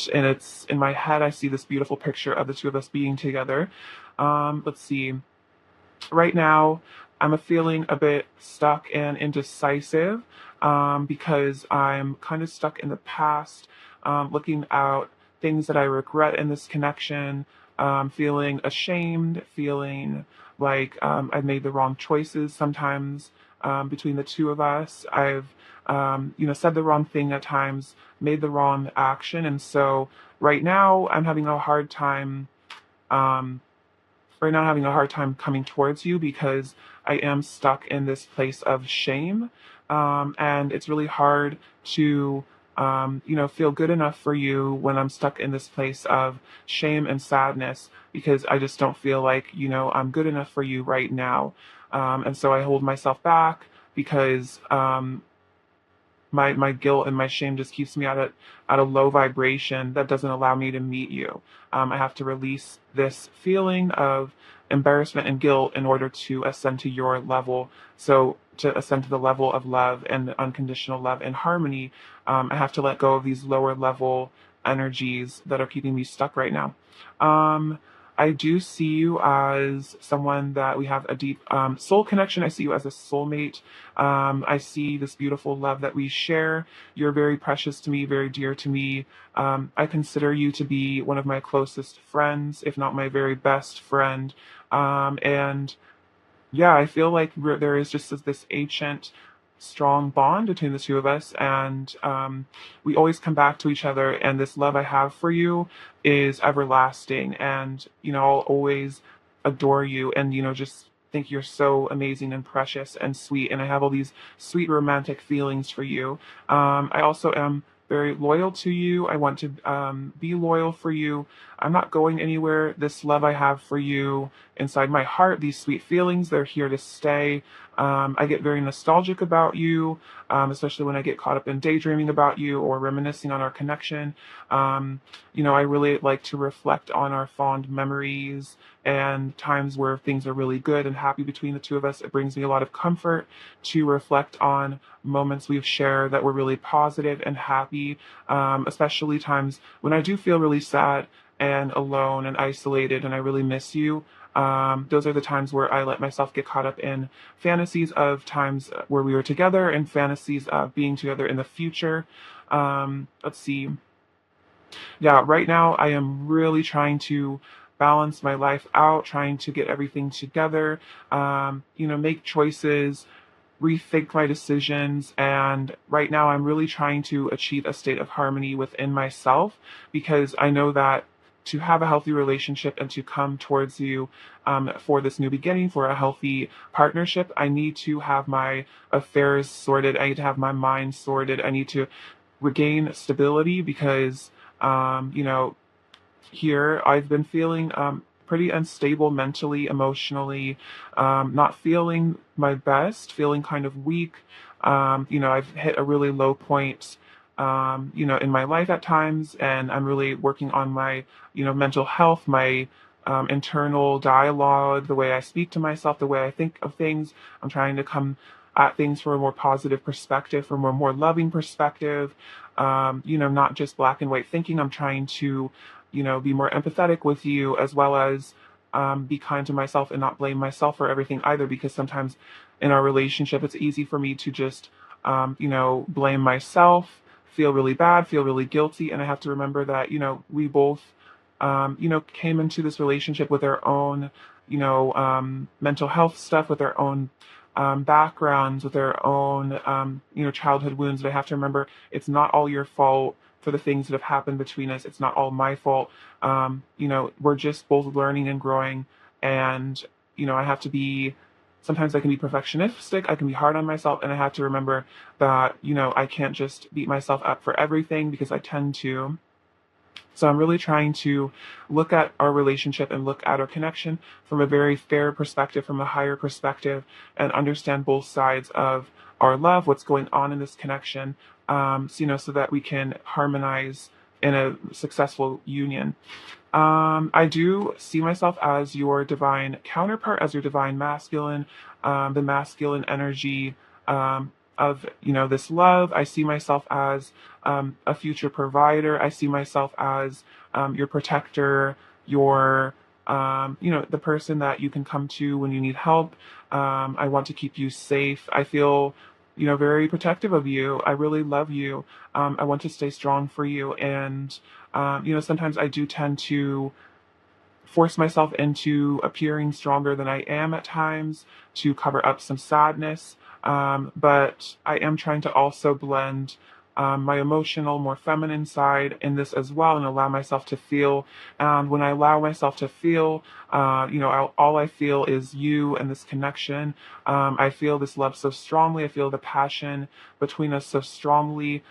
and it's in my head. I see this beautiful picture of the two of us being together. Let's see. Right now, I'm feeling a bit stuck and indecisive because I'm kind of stuck in the past, looking at things that I regret in this connection, feeling ashamed, feeling like I've made the wrong choices sometimes between the two of us. I've said the wrong thing at times, made the wrong action, and so right now I'm having a hard time. Um, right now having a hard time coming towards you because I am stuck in this place of shame. And it's really hard to, feel good enough for you when I'm stuck in this place of shame and sadness because I just don't feel like, I'm good enough for you right now. And so I hold myself back because my guilt and my shame just keeps me at a low vibration that doesn't allow me to meet you. I have to release this feeling of embarrassment and guilt in order to ascend to your level. So to ascend to the level of love and unconditional love and harmony, I have to let go of these lower level energies that are keeping me stuck right now. Um, I do see you as someone that we have a deep soul connection. I see you as a soulmate. I see this beautiful love that we share. You're very precious to me, very dear to me. I consider you to be one of my closest friends, if not my very best friend. And yeah, I feel like there is just this ancient, strong bond between the two of us, and we always come back to each other. And this love I have for you is everlasting, and I'll always adore you, and just think you're so amazing and precious and sweet. And I have all these sweet romantic feelings for you. I also am very loyal to you. I want to be loyal for you. I'm not going anywhere. This love I have for you inside my heart, these sweet feelings, they're here to stay. I get very nostalgic about you, especially when I get caught up in daydreaming about you or reminiscing on our connection. I really like to reflect on our fond memories and times where things are really good and happy between the two of us. It brings me a lot of comfort to reflect on moments we've shared that were really positive and happy, especially times when I do feel really sad and alone and isolated and I really miss you. Those are the times where I let myself get caught up in fantasies of times where we were together and fantasies of being together in the future. Let's see. Yeah, right now I am really trying to balance my life out, trying to get everything together, make choices, rethink my decisions. And right now I'm really trying to achieve a state of harmony within myself because I know that to have a healthy relationship and to come towards you for this new beginning, for a healthy partnership, I need to have my affairs sorted. I need to have my mind sorted. I need to regain stability because, here I've been feeling pretty unstable mentally, emotionally, not feeling my best, feeling kind of weak. I've hit a really low point, in my life at times, and I'm really working on my, mental health, my internal dialogue, the way I speak to myself, the way I think of things. I'm trying to come at things from a more positive perspective, from a more loving perspective, not just black and white thinking. I'm trying to, be more empathetic with you as well as be kind to myself and not blame myself for everything either, because sometimes in our relationship, it's easy for me to just, blame myself, feel really bad, feel really guilty. And I have to remember that, we both, came into this relationship with our own, mental health stuff, with our own backgrounds, with their own, childhood wounds. But I have to remember it's not all your fault for the things that have happened between us. It's not all my fault. We're just both learning and growing. And, I have to be, sometimes I can be perfectionistic. I can be hard on myself. And I have to remember that, I can't just beat myself up for everything because I tend to. So I'm really trying to look at our relationship and look at our connection from a very fair perspective, from a higher perspective, and understand both sides of our love, what's going on in this connection, so that we can harmonize in a successful union. I do see myself as your divine counterpart, as your divine masculine, the masculine energy. this love. I see myself as a future provider. I see myself as your protector, your the person that you can come to when you need help. I want to keep you safe. I feel very protective of you. I really love you. I want to stay strong for you. And sometimes I do tend to force myself into appearing stronger than I am at times to cover up some sadness. But I am trying to also blend my emotional, more feminine side in this as well, and allow myself to feel. And when I allow myself to feel, all I feel is you and this connection. I feel this love so strongly. I feel the passion between us so strongly.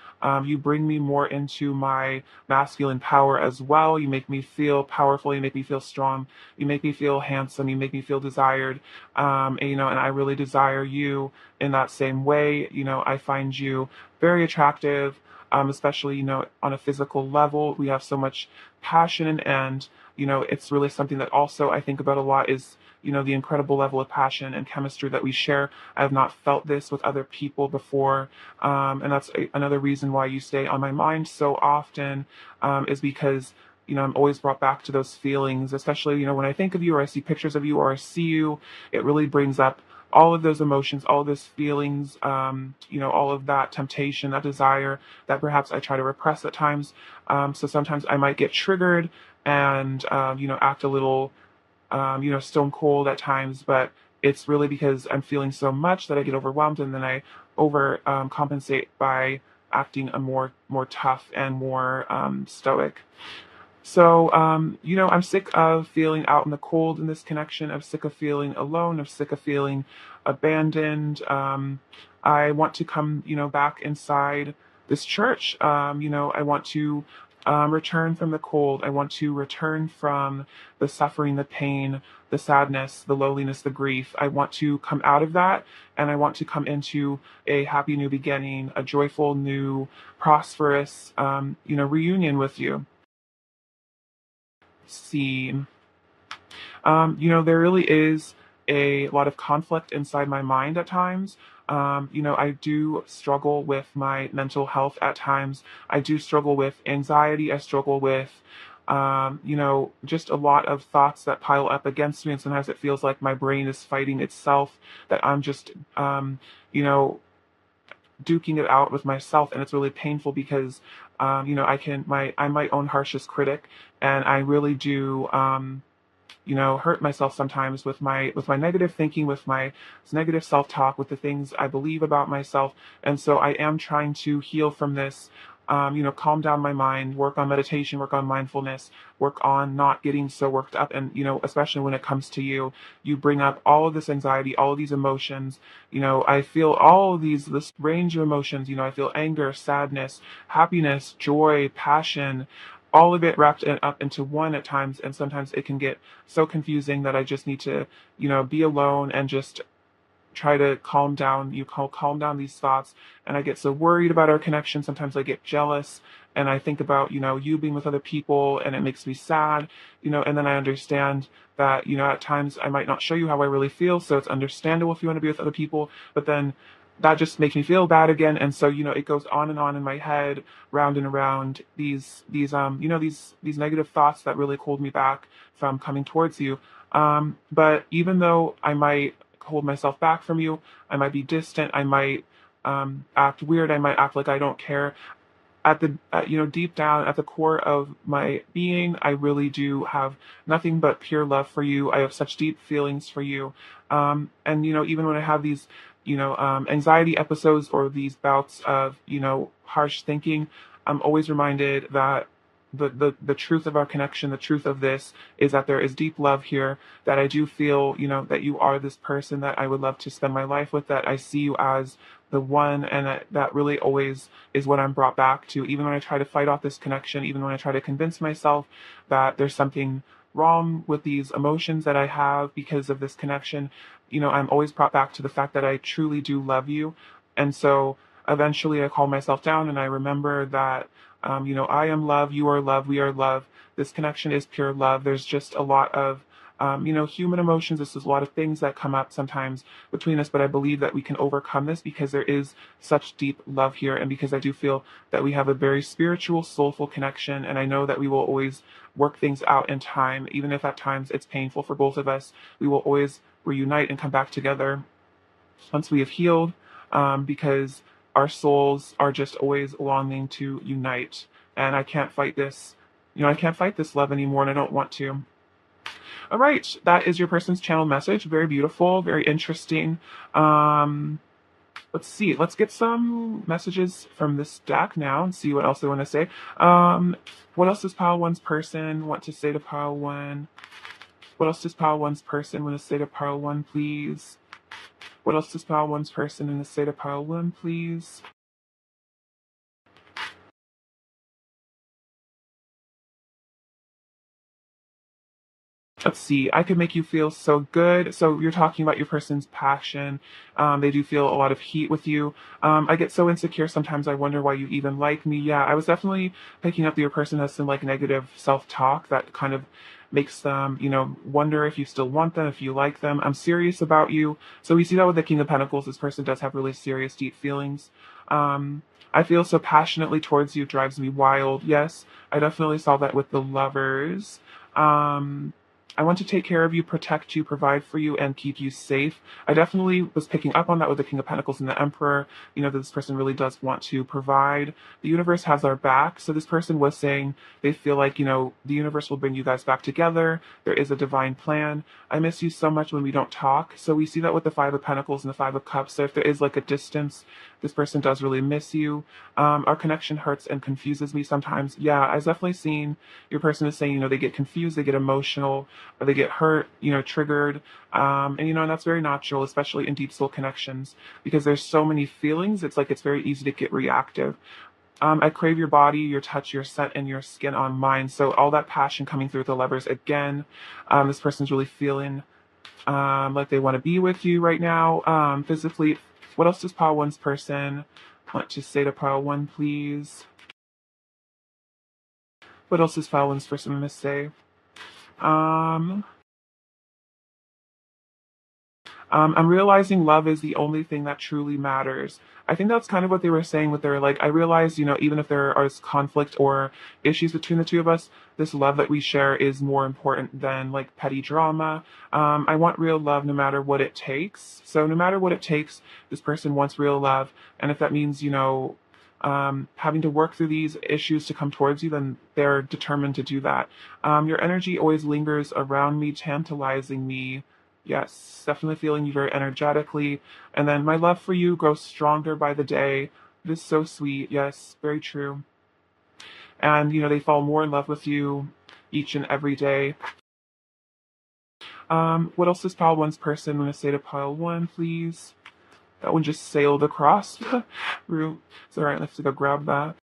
You bring me more into my masculine power as well. You make me feel powerful. You make me feel strong. You make me feel handsome. You make me feel desired. And I really desire you in that same way. I find you very attractive, especially, on a physical level. We have so much passion, and, it's really something that also I think about a lot is, the incredible level of passion and chemistry that we share. I have not felt this with other people before. And that's another reason why you stay on my mind so often, is because, I'm always brought back to those feelings, especially, when I think of you or I see pictures of you or I see you, it really brings up all of those emotions, all of those feelings, all of that temptation, that desire that perhaps I try to repress at times. So sometimes I might get triggered and, act a little, stone cold at times, but it's really because I'm feeling so much that I get overwhelmed, and then I over compensate by acting a more tough and more stoic. So, I'm sick of feeling out in the cold in this connection. I'm sick of feeling alone. I'm sick of feeling abandoned. I want to come, back inside this church. I want to return from the cold. I want to return from the suffering, the pain, the sadness, the loneliness, the grief. I want to come out of that, and I want to come into a happy new beginning, a joyful new, prosperous, reunion with you. See, there really is a lot of conflict inside my mind at times. I do struggle with my mental health at times. I do struggle with anxiety. I struggle with, just a lot of thoughts that pile up against me. And sometimes it feels like my brain is fighting itself, that I'm just, you know, duking it out with myself. And it's really painful because, I'm my own harshest critic, and I really do, hurt myself sometimes with my negative thinking, with my negative self-talk, with the things I believe about myself. And so I am trying to heal from this, calm down my mind, work on meditation, work on mindfulness, work on not getting so worked up. And, especially when it comes to you, you bring up all of this anxiety, all of these emotions. I feel all of this range of emotions. I feel anger, sadness, happiness, joy, passion, all of it wrapped up into one at times. And sometimes it can get so confusing that I just need to, be alone and just try to calm down. Calm down these thoughts. And I get so worried about our connection. Sometimes I get jealous, and I think about, you being with other people, and it makes me sad, and then I understand that, at times I might not show you how I really feel. So it's understandable if you want to be with other people, but then that just makes me feel bad again. And so, it goes on and on in my head, round and around, these negative thoughts that really hold me back from coming towards you. But even though I might hold myself back from you, I might be distant, I might act weird, I might act like I don't care, deep down at the core of my being, I really do have nothing but pure love for you. I have such deep feelings for you. And, even when I have these, anxiety episodes or these bouts of, harsh thinking, I'm always reminded that the truth of our connection, the truth of this is that there is deep love here, that I do feel, that you are this person that I would love to spend my life with, that I see you as the one, and that really always is what I'm brought back to. Even when I try to fight off this connection, even when I try to convince myself that there's something wrong with these emotions that I have because of this connection, I'm always brought back to the fact that I truly do love you. And so eventually I calm myself down, and I remember that, I am love, you are love, we are love. This connection is pure love. There's just a lot of Human emotions, this is a lot of things that come up sometimes between us, but I believe that we can overcome this because there is such deep love here, and because I do feel that we have a very spiritual, soulful connection, and I know that we will always work things out in time, even if at times it's painful for both of us. We will always reunite and come back together once we have healed, because our souls are just always longing to unite. And I can't fight this. I can't fight this love anymore, and I don't want to. All right, that is your person's channel message. Very beautiful, very interesting. Let's see. Let's get some messages from this deck now and see what else they want to say. What else does Pile One's person want to say to Pile One? What else does Pile One's person want to say to Pile One, please? What else does Pile One's person in the state of Pile One, please? Let's see. I could make you feel so good. So you're talking about your person's passion. They do feel a lot of heat with you. I get so insecure sometimes. I wonder why you even like me. Yeah, I was definitely picking up that your person has some like negative self-talk that kind of makes them, wonder if you still want them, if you like them. I'm serious about you. So we see that with the King of Pentacles. This person does have really serious, deep feelings. I feel so passionately towards you. It drives me wild. Yes, I definitely saw that with the Lovers. I want to take care of you, protect you, provide for you, and keep you safe. I definitely was picking up on that with the King of Pentacles and the Emperor, that this person really does want to provide. The universe has our back. So this person was saying they feel like, the universe will bring you guys back together. There is a divine plan. I miss you so much when we don't talk. So we see that with the Five of Pentacles and the Five of Cups. So if there is like a distance, this person does really miss you. Our connection hurts and confuses me sometimes. Yeah, I've definitely seen your person is saying, they get confused, they get emotional, or they get hurt, triggered. And that's very natural, especially in deep soul connections, because there's so many feelings. It's like it's very easy to get reactive. I crave your body, your touch, your scent, and your skin on mine. So all that passion coming through the Lovers again. This person's really feeling like they want to be with you right now. Physically, what else does Pile One's person want to say to Pile One, please? What else does Pile One's person want to say? I'm realizing love is the only thing that truly matters. I think that's kind of what they were saying with their, like, I realize, even if there is conflict or issues between the two of us, this love that we share is more important than like petty drama. I want real love no matter what it takes. So no matter what it takes, this person wants real love. And if that means, having to work through these issues to come towards you, then they're determined to do that. Your energy always lingers around me, tantalizing me. Yes, definitely feeling you very energetically. And then my love for you grows stronger by the day. It is so sweet. Yes, very true. And, they fall more in love with you each and every day. What else does Pile One's person? I'm going to say to Pile One, please. That one just sailed across the room. It's all right. Let's go grab that.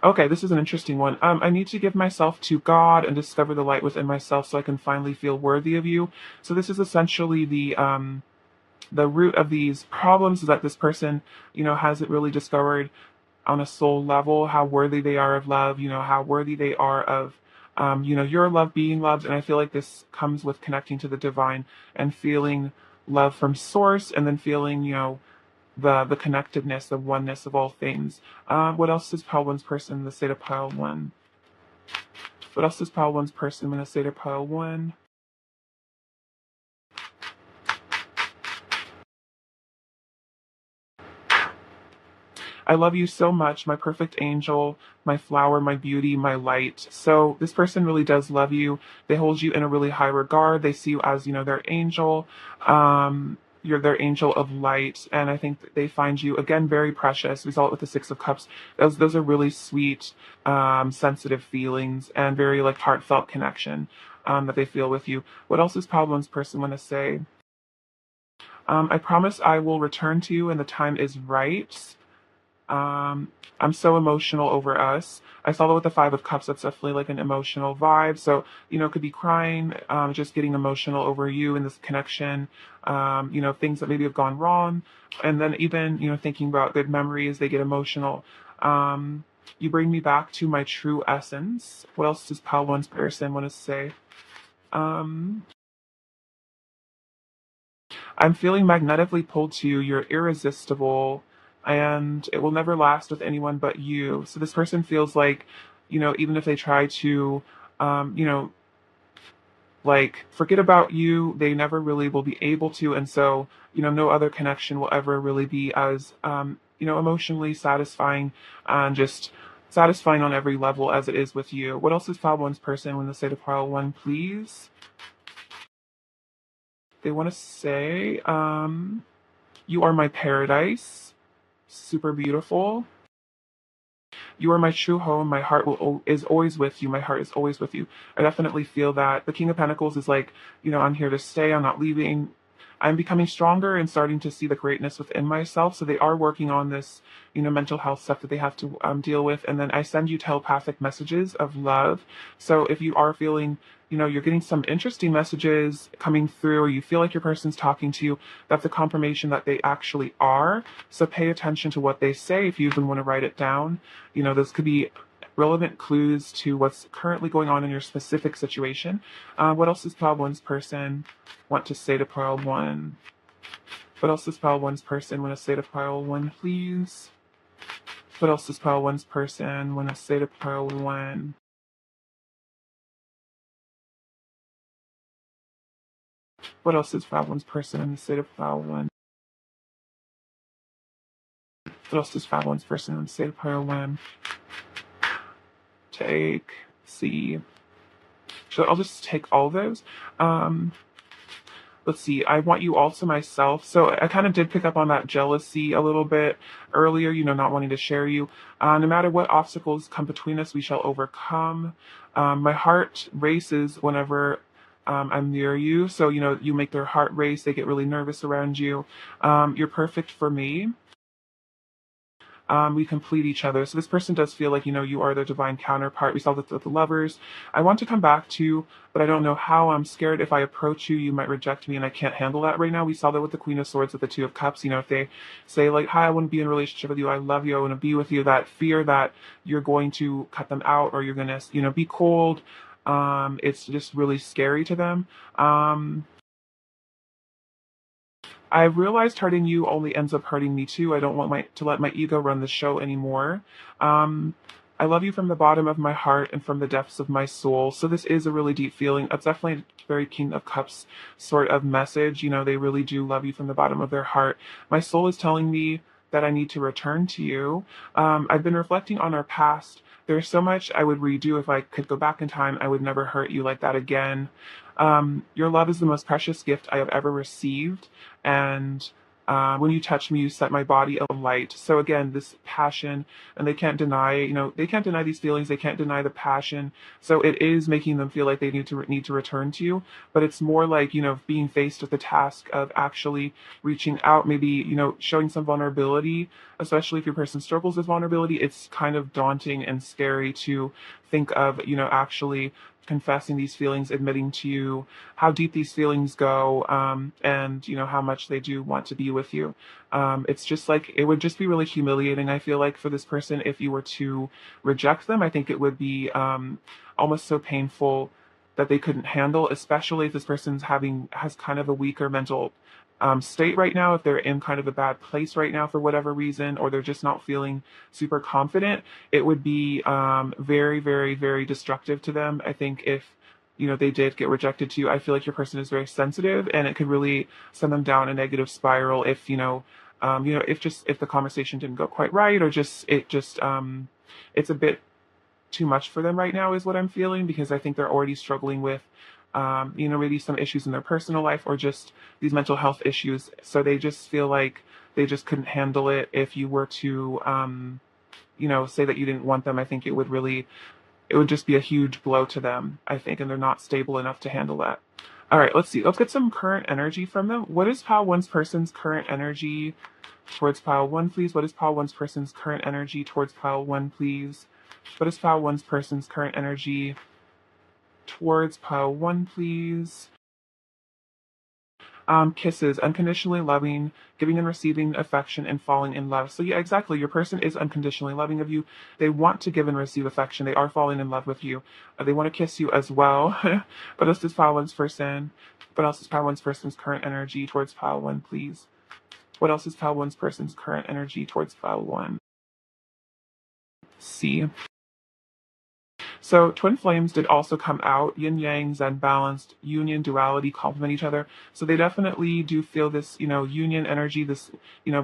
Okay, this is an interesting one. I need to give myself to God and discover the light within myself so I can finally feel worthy of you. So this is essentially the root of these problems, is that this person, hasn't really discovered on a soul level how worthy they are of love, how worthy they are of, your love, being loved. And I feel like this comes with connecting to the divine and feeling love from source, and then feeling, the connectedness, the oneness of all things. What else does Pile One's person in the state of Pile One? What else does Pile One's person in the state of Pile One? I love you so much, my perfect angel, my flower, my beauty, my light. So this person really does love you. They hold you in a really high regard. They see you as, their angel. You're their angel of light. And I think that they find you, again, very precious. We saw it with the Six of Cups. Those are really sweet, sensitive feelings, and very like heartfelt connection that they feel with you. What else does Pile One's person want to say? I promise I will return to you when the time is right. I'm so emotional over us. I saw that with the Five of Cups. That's definitely like an emotional vibe. So, it could be crying, just getting emotional over you and this connection, things that maybe have gone wrong. And then even, thinking about good memories, they get emotional. You bring me back to my true essence. What else does pile one's person want to say? Um, I'm feeling magnetically pulled to you. You're irresistible, and it will never last with anyone but you. So this person feels like, even if they try to, um, you know, like forget about you, they never really will be able to. And so, no other connection will ever really be as, emotionally satisfying and just satisfying on every level as it is with you. What else is pile one's person when the state of pile one, please? They want to say, you are my paradise, super beautiful. You are my true home. My heart is always with you. My heart is always with you. I definitely feel that. The King of Pentacles is like, I'm here to stay. I'm not leaving. I'm becoming stronger and starting to see the greatness within myself. So they are working on this, mental health stuff that they have to deal with. And then I send you telepathic messages of love. So if you are feeling, you're getting some interesting messages coming through, or you feel like your person's talking to you, that's a confirmation that they actually are. So pay attention to what they say if you even want to write it down. This could be relevant clues to what's currently going on in your specific situation. What else does pile one's person want to say to pile one? What else does pile one's person want to say to pile one, please? What else does pile one's person want to say to pile one? What else does pile one's person want to say to pile one? What else does pile one's person want to say to pile one? Take, see. So I'll just take all those. Let's see, I want you all to myself. So I kind of did pick up on that jealousy a little bit earlier, not wanting to share you. No matter what obstacles come between us, we shall overcome. My heart races whenever I'm near you. So, you make their heart race. They get really nervous around you. You're perfect for me. We complete each other. So this person does feel like, you are their divine counterpart. We saw that with the lovers. I want to come back to you, but I don't know how. I'm scared if I approach you, you might reject me, and I can't handle that right now. We saw that with the Queen of Swords, with the Two of Cups. If they say like, hi, I want to be in a relationship with you. I love you. I want to be with you. That fear that you're going to cut them out, or you're going to, be cold. It's just really scary to them. I realized hurting you only ends up hurting me too. I don't want to let my ego run the show anymore. Um, I love you from the bottom of my heart and from the depths of my soul. So this is a really deep feeling. It's definitely a very King of Cups sort of message. They really do love you from the bottom of their heart. My soul is telling me that I need to return to you. I've been reflecting on our past. There's so much I would redo if I could go back in time. I would never hurt you like that again. Your love is the most precious gift I have ever received. And when you touch me, you set my body alight. So again, this passion, and they can't deny, they can't deny these feelings. They can't deny the passion. So it is making them feel like they need to return to you. But it's more like, being faced with the task of actually reaching out, maybe, showing some vulnerability, especially if your person struggles with vulnerability. It's kind of daunting and scary to think of, actually confessing these feelings, admitting to you how deep these feelings go, and how much they do want to be with you. It's just like, it would just be really humiliating, I feel like, for this person if you were to reject them. I think it would be almost so painful that they couldn't handle, especially if this person's has kind of a weaker mental state right now, if they're in kind of a bad place right now for whatever reason, or they're just not feeling super confident. It would be very, very, very destructive to them. I think if they did get rejected too, I feel like your person is very sensitive, and it could really send them down a negative spiral if if the conversation didn't go quite right, or it's a bit too much for them right now, is what I'm feeling, because I think they're already struggling with maybe some issues in their personal life, or just these mental health issues. So they just feel like they just couldn't handle it if you were to say that you didn't want them. I think it would just be a huge blow to them, I think, and they're not stable enough to handle that. All right, let's see. Let's get some current energy from them. What is pile one's person's current energy towards pile one, please? What is pile one's person's current energy towards pile one, please? What is pile one's person's current energy towards pile one, please? Kisses, unconditionally loving, giving and receiving affection, and falling in love. So yeah, exactly. Your person is unconditionally loving of you. They want to give and receive affection. They are falling in love with you. They want to kiss you as well. But else is pile one's person? What else is pile one's person's current energy towards pile one, please? What else is pile one's person's current energy towards pile one? C. So twin flames did also come out. Yin yang, Zen balanced, union, duality complement each other. So they definitely do feel this, union energy, this,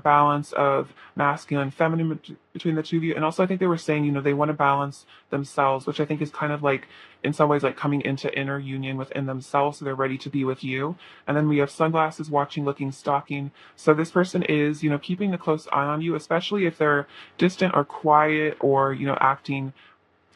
balance of masculine and feminine between the two of you. And also I think they were saying, they want to balance themselves, which I think is kind of like in some ways like coming into inner union within themselves. So they're ready to be with you. And then we have sunglasses, watching, looking, stalking. So this person is, keeping a close eye on you, especially if they're distant or quiet or, acting,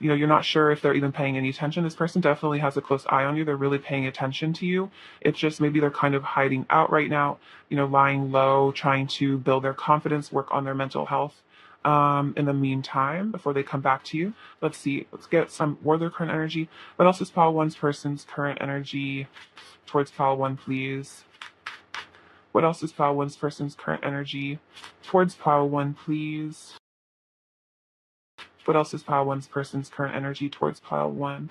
you're not sure if they're even paying any attention. This person definitely has a close eye on you. They're really paying attention to you. It's just maybe they're kind of hiding out right now, lying low, trying to build their confidence, work on their mental health. In the meantime, before they come back to you, let's see. Let's get some more of their current energy. What else is pile one's person's current energy towards pile one, please? What else is pile one's person's current energy towards pile one, please? What else is pile one's person's current energy towards pile one?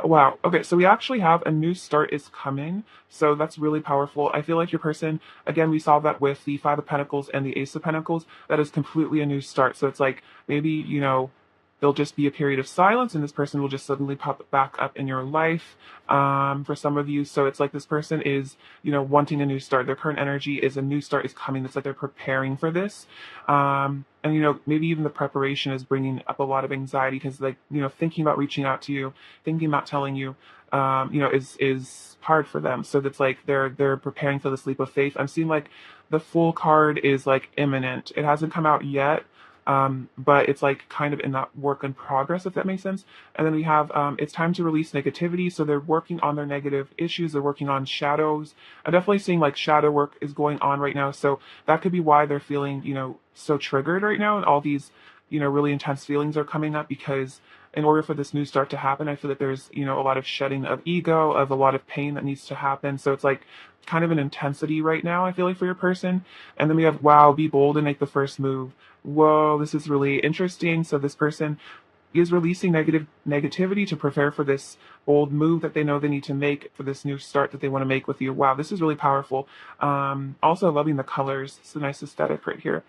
Wow. Okay, so we actually have a new start is coming. So that's really powerful. I feel like your person, again, we saw that with the Five of Pentacles and the Ace of Pentacles. That is completely a new start. So it's like maybe, there'll just be a period of silence and this person will just suddenly pop back up in your life for some of you. So it's like this person is, wanting a new start. Their current energy is a new start is coming. It's like they're preparing for this. And, maybe even the preparation is bringing up a lot of anxiety because like, thinking about reaching out to you, thinking about telling you, is hard for them. So that's like they're preparing for this leap of faith. I'm seeing like the Fool card is like imminent. It hasn't come out yet. But it's like kind of in that work in progress, if that makes sense. And then we have it's time to release negativity. So they're working on their negative issues. They're working on shadows. I'm definitely seeing like shadow work is going on right now. So that could be why they're feeling, so triggered right now. And all these, really intense feelings are coming up because in order for this new start to happen, I feel that there's, a lot of shedding of ego, of a lot of pain that needs to happen. So it's like kind of an intensity right now, I feel like, for your person. And then we have, wow, be bold and make the first move. Whoa, this is really interesting. So this person is releasing negativity to prepare for this bold move that they know they need to make for this new start that they want to make with you. Wow, this is really powerful. Also loving the colors. It's a nice aesthetic right here.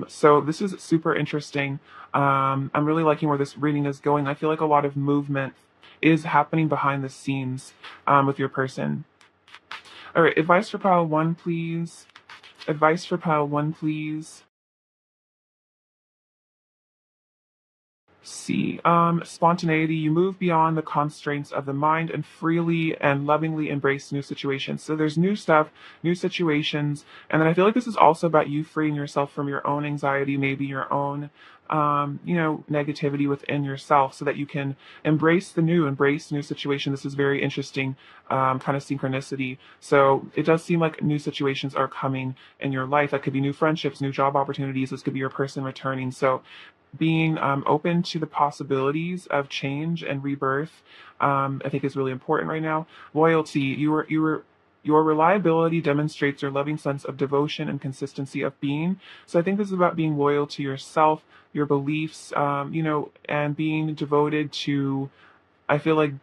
So this is super interesting. I'm really liking where this reading is going. I feel like a lot of movement is happening behind the scenes with your person. All right, advice for pile one, please. Advice for pile one, please. C. Spontaneity. You move beyond the constraints of the mind and freely and lovingly embrace new situations. So there's new stuff, new situations. And then I feel like this is also about you freeing yourself from your own anxiety, maybe your own, negativity within yourself so that you can embrace new situation. This is very interesting, kind of synchronicity. So it does seem like new situations are coming in your life. That could be new friendships, new job opportunities. This could be your person returning. So being open to the possibilities of change and rebirth, I think is really important right now. Loyalty, your reliability demonstrates your loving sense of devotion and consistency of being. So I think this is about being loyal to yourself, your beliefs, and being devoted to, I feel like,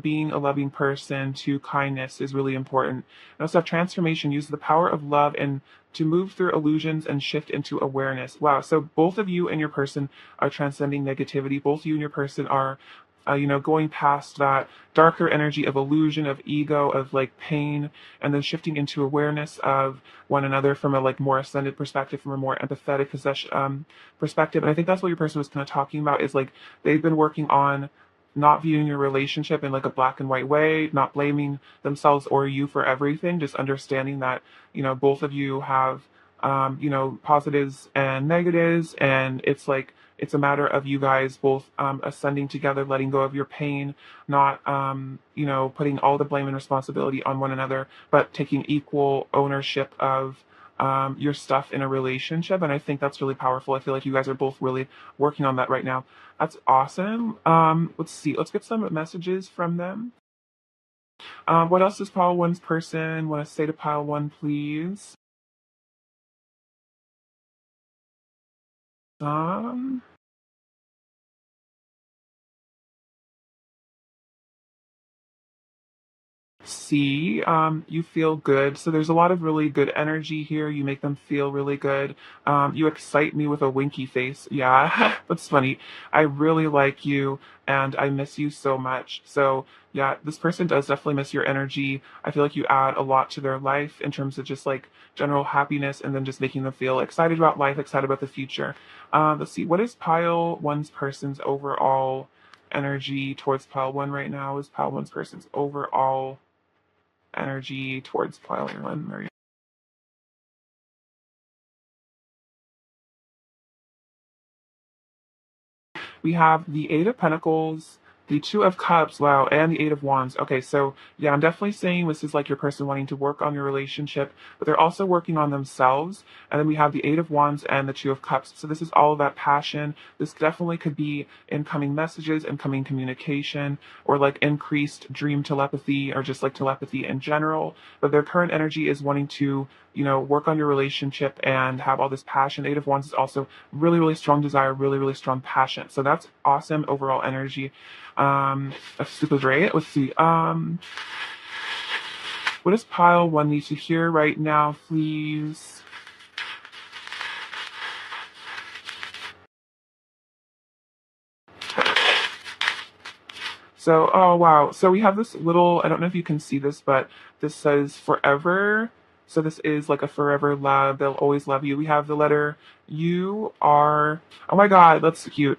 being a loving person to kindness is really important. And also have transformation, use the power of love and to move through illusions and shift into awareness. Wow. So both of you and your person are transcending negativity. Both you and your person are, going past that darker energy of illusion, of ego, of like pain, and then shifting into awareness of one another from a like more ascended perspective, from a more empathetic perspective. And I think that's what your person was kind of talking about is like they've been working on not viewing your relationship in like a black and white way, not blaming themselves or you for everything, just understanding that, both of you have, positives and negatives. And it's like, it's a matter of you guys both ascending together, letting go of your pain, not, putting all the blame and responsibility on one another, but taking equal ownership of your stuff in a relationship. And I think that's really powerful. I feel like you guys are both really working on that right now. That's awesome. Let's see. Let's get some messages from them. What else does pile one's person want to say to pile one, please? Um, See, you feel good. So there's a lot of really good energy here. You make them feel really good. You excite me with a winky face. Yeah, that's funny. I really like you and I miss you so much. So yeah, this person does definitely miss your energy. I feel like you add a lot to their life in terms of just like general happiness and then just making them feel excited about life, excited about the future. Let's see, what is pile one's person's overall energy towards pile one right now? Is pile one's person's overall energy towards piling one. We have the Eight of Pentacles, the Two of Cups, wow, and the Eight of Wands. Okay, so yeah, I'm definitely saying this is like your person wanting to work on your relationship, but they're also working on themselves. And then we have the Eight of Wands and the Two of Cups. So this is all about passion. This definitely could be incoming messages, incoming communication, or like increased dream telepathy, or just like telepathy in general. But their current energy is wanting to, work on your relationship and have all this passion. Eight of Wands is also really, really strong desire, really, really strong passion. So that's awesome overall energy. That's super great. Let's see. What does pile one need to hear right now, please? So, oh wow. So we have this little, I don't know if you can see this, but this says forever. So this is like a forever love. They'll always love you. We have the letter U R. Oh my God, that's cute.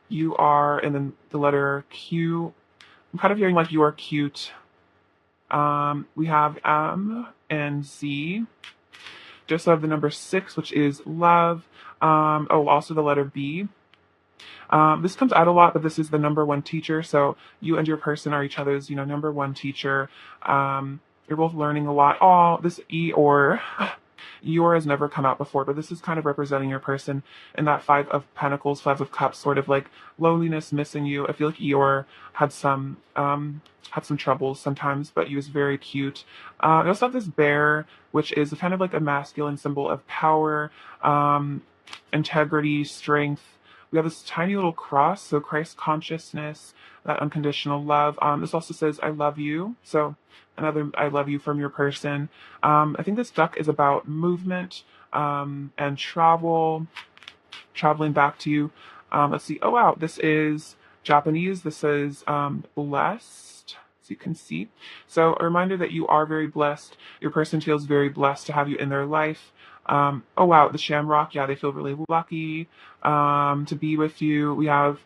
You are, and then the letter Q. I'm kind of hearing like you are cute. We have M and Z. Just have the number 6, which is love. Also the letter B. This comes out a lot, but this is the number one teacher. So you and your person are each other's, number one teacher. You're both learning a lot. Oh, this Eeyore. Eeyore has never come out before, but this is kind of representing your person in that Five of Pentacles, Five of Cups, sort of like loneliness, missing you. I feel like Eeyore had some troubles sometimes, but he was very cute. I also have this bear, which is kind of like a masculine symbol of power, integrity, strength. We have this tiny little cross, so Christ consciousness, that unconditional love. This also says, I love you. So another I love you from your person. I think this duck is about movement and traveling back to you. Let's see. Oh, wow. This is Japanese. This is blessed, as you can see. So a reminder that you are very blessed. Your person feels very blessed to have you in their life. Oh, wow. The shamrock. Yeah, they feel really lucky to be with you. We have,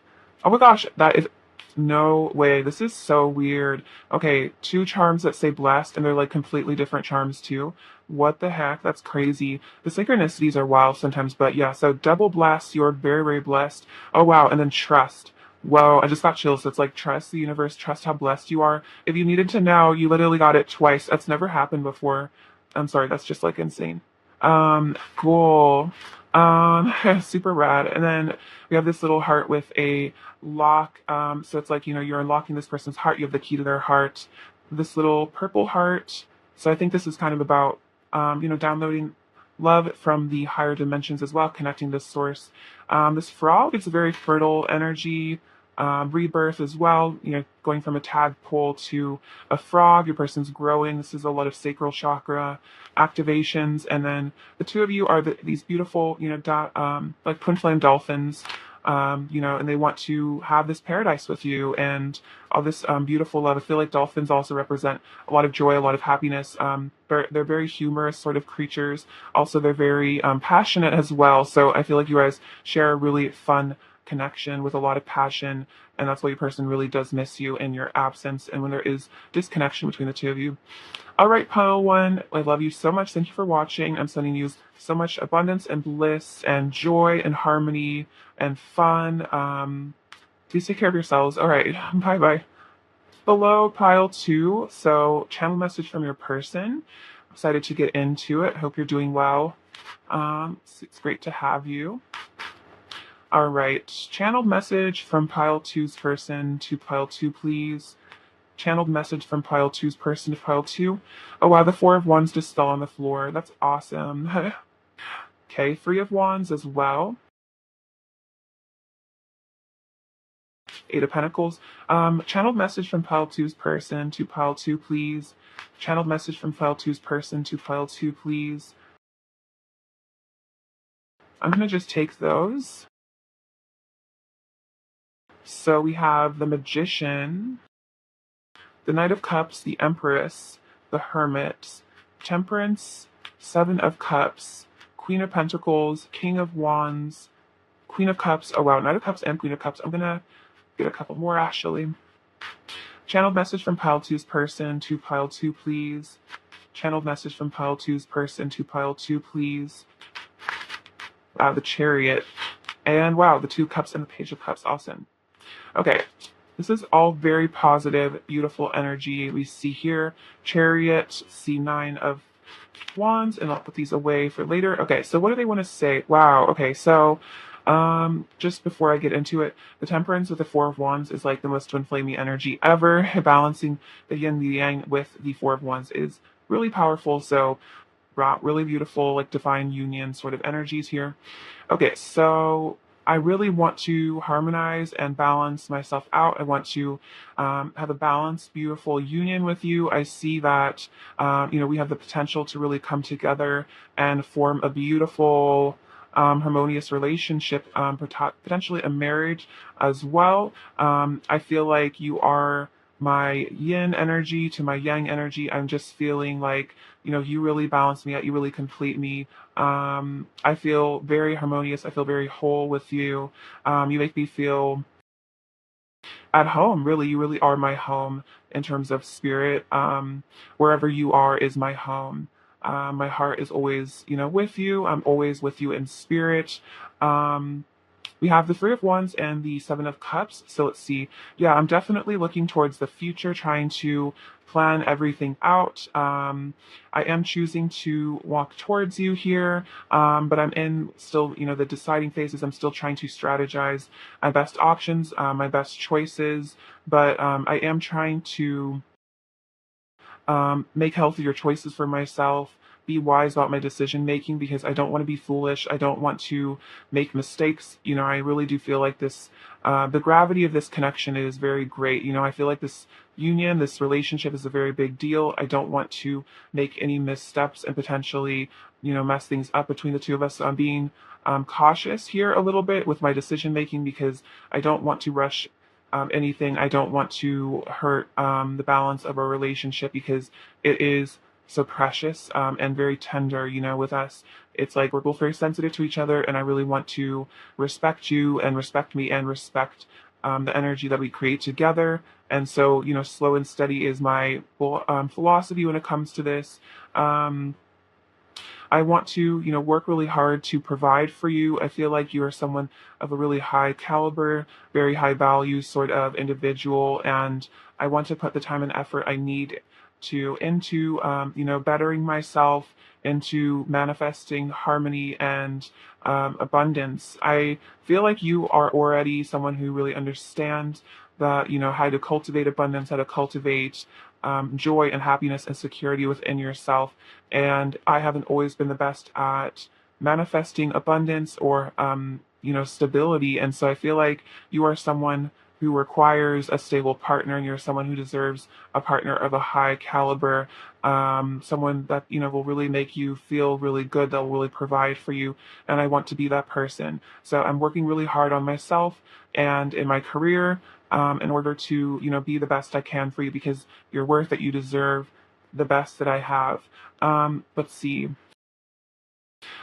oh my gosh, that is no way. This is so weird. Okay, two charms that say blessed, and they're like completely different charms too. What the heck? That's crazy. The synchronicities are wild sometimes, but yeah, so double blessed, you're very, very blessed. Oh wow, and then trust. Whoa, I just got chills. So it's like trust the universe, trust how blessed you are. If you needed to know, you literally got it twice. That's never happened before. I'm sorry, that's just like insane. Cool. Super rad. And then we have this little heart with a lock. So it's like, you're unlocking this person's heart. You have the key to their heart. This little purple heart. So I think this is kind of about, downloading love from the higher dimensions as well, connecting this source. This frog, it's a very fertile energy. Rebirth as well, going from a tadpole to a frog. Your person's growing. This is a lot of sacral chakra activations. And then the two of you are these beautiful, like twin flame dolphins, and they want to have this paradise with you and all this beautiful love. I feel like dolphins also represent a lot of joy, a lot of happiness. They're very humorous sort of creatures. Also, they're very passionate as well. So I feel like you guys share a really fun connection with a lot of passion, and that's why your person really does miss you in your absence and when there is disconnection between the two of you. All right, pile one, I love you so much. Thank you for watching. I'm sending you so much abundance and bliss and joy and harmony and fun. Please take care of yourselves. All right, bye bye. Below, pile two, so channel message from your person. Excited to get into it. Hope you're doing well. It's great to have you. All right, channeled message from pile two's person to pile two, please. channeled message from pile two's person to pile two. Oh wow, the Four of Wands just fell on the floor. That's awesome. Okay, Three of Wands as well. Eight of Pentacles. Channeled message from pile two's person to pile two, please. Channeled message from pile two's person to pile two, please. I'm going to just take those. So we have the Magician, the Knight of Cups, the Empress, the Hermit, Temperance, Seven of Cups, Queen of Pentacles, King of Wands, Queen of Cups. Oh wow, Knight of Cups and Queen of Cups. I'm going to get a couple more actually. Channeled message from pile two's person to pile two, please. Channeled message from pile two's person to pile two, please. The Chariot. And wow, the Two of Cups and the Page of Cups. Awesome. Okay, this is all very positive, beautiful energy. We see here Chariot, see Nine of Wands, and I'll put these away for later. Okay, so what do they want to say? Wow, okay, so just before I get into it, the Temperance with the Four of Wands is like the most twin flamey energy ever. Balancing the yin and the yang with the Four of Wands is really powerful, so really beautiful, like divine union sort of energies here. Okay, so I really want to harmonize and balance myself out. I want to have a balanced, beautiful union with you. I see that, we have the potential to really come together and form a beautiful, harmonious relationship, potentially a marriage as well. I feel like you are my yin energy to my yang energy. I'm just feeling like, you really balance me out. You really complete me. I feel very harmonious. I feel very whole with you. You make me feel at home. Really, you really are my home in terms of spirit. Wherever you are is my home. My heart is always, with you. I'm always with you in spirit. We have the Three of Wands and the Seven of Cups. So let's see. Yeah, I'm definitely looking towards the future, trying to plan everything out. I am choosing to walk towards you here, but I'm in still, the deciding phases. I'm still trying to strategize my best options, my best choices, but I am trying to make healthier choices for myself, be wise about my decision making because I don't want to be foolish. I don't want to make mistakes. I really do feel like this, the gravity of this connection is very great. I feel like this union, this relationship is a very big deal. I don't want to make any missteps and potentially, mess things up between the two of us. So I'm being cautious here a little bit with my decision making because I don't want to rush anything. I don't want to hurt the balance of our relationship because it is so precious and very tender, with us. It's like we're both very sensitive to each other, and I really want to respect you and respect me and respect the energy that we create together. And so, slow and steady is my philosophy when it comes to this. I want to, work really hard to provide for you. I feel like you are someone of a really high caliber, very high value sort of individual, and I want to put the time and effort I need into, bettering myself, into manifesting harmony and abundance. I feel like you are already someone who really understands that, how to cultivate abundance, how to cultivate joy and happiness and security within yourself. And I haven't always been the best at manifesting abundance or, stability. And so I feel like you are someone who requires a stable partner, and you're someone who deserves a partner of a high caliber, someone that, will really make you feel really good, that will really provide for you. And I want to be that person. So I'm working really hard on myself and in my career, in order to, be the best I can for you because you're worth it. You deserve the best that I have. Let's see.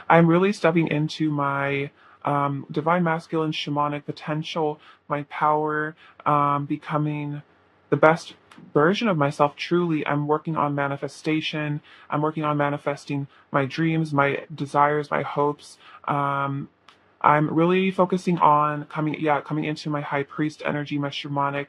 I'm really stepping into my divine masculine shamanic potential, my power, becoming the best version of myself. Truly, I'm working on manifestation. I'm working on manifesting my dreams, my desires, my hopes. I'm really focusing on coming into my high priest energy, my shamanic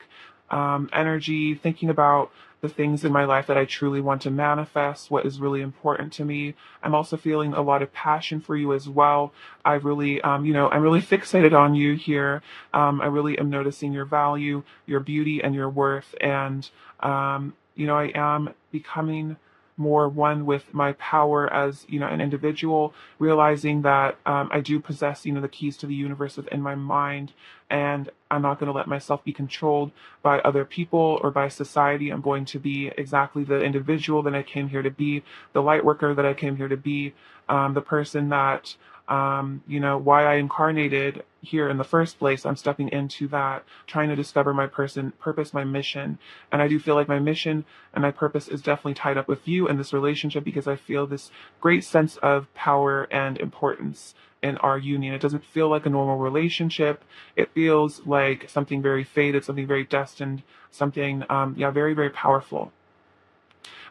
energy, thinking about the things in my life that I truly want to manifest, what is really important to me. I'm also feeling a lot of passion for you as well. I really, I'm really fixated on you here. I really am noticing your value, your beauty, and your worth. And, I am becoming more one with my power as, an individual, realizing that I do possess, the keys to the universe within my mind. And I'm not going to let myself be controlled by other people or by society. I'm going to be exactly the individual that I came here to be, the light worker that I came here to be, the person that, why I incarnated here in the first place. I'm stepping into that, trying to discover my purpose, my mission. And I do feel like my mission and my purpose is definitely tied up with you in this relationship because I feel this great sense of power and importance in our union. It doesn't feel like a normal relationship. It feels like something very fated, something very destined, something, very, very powerful.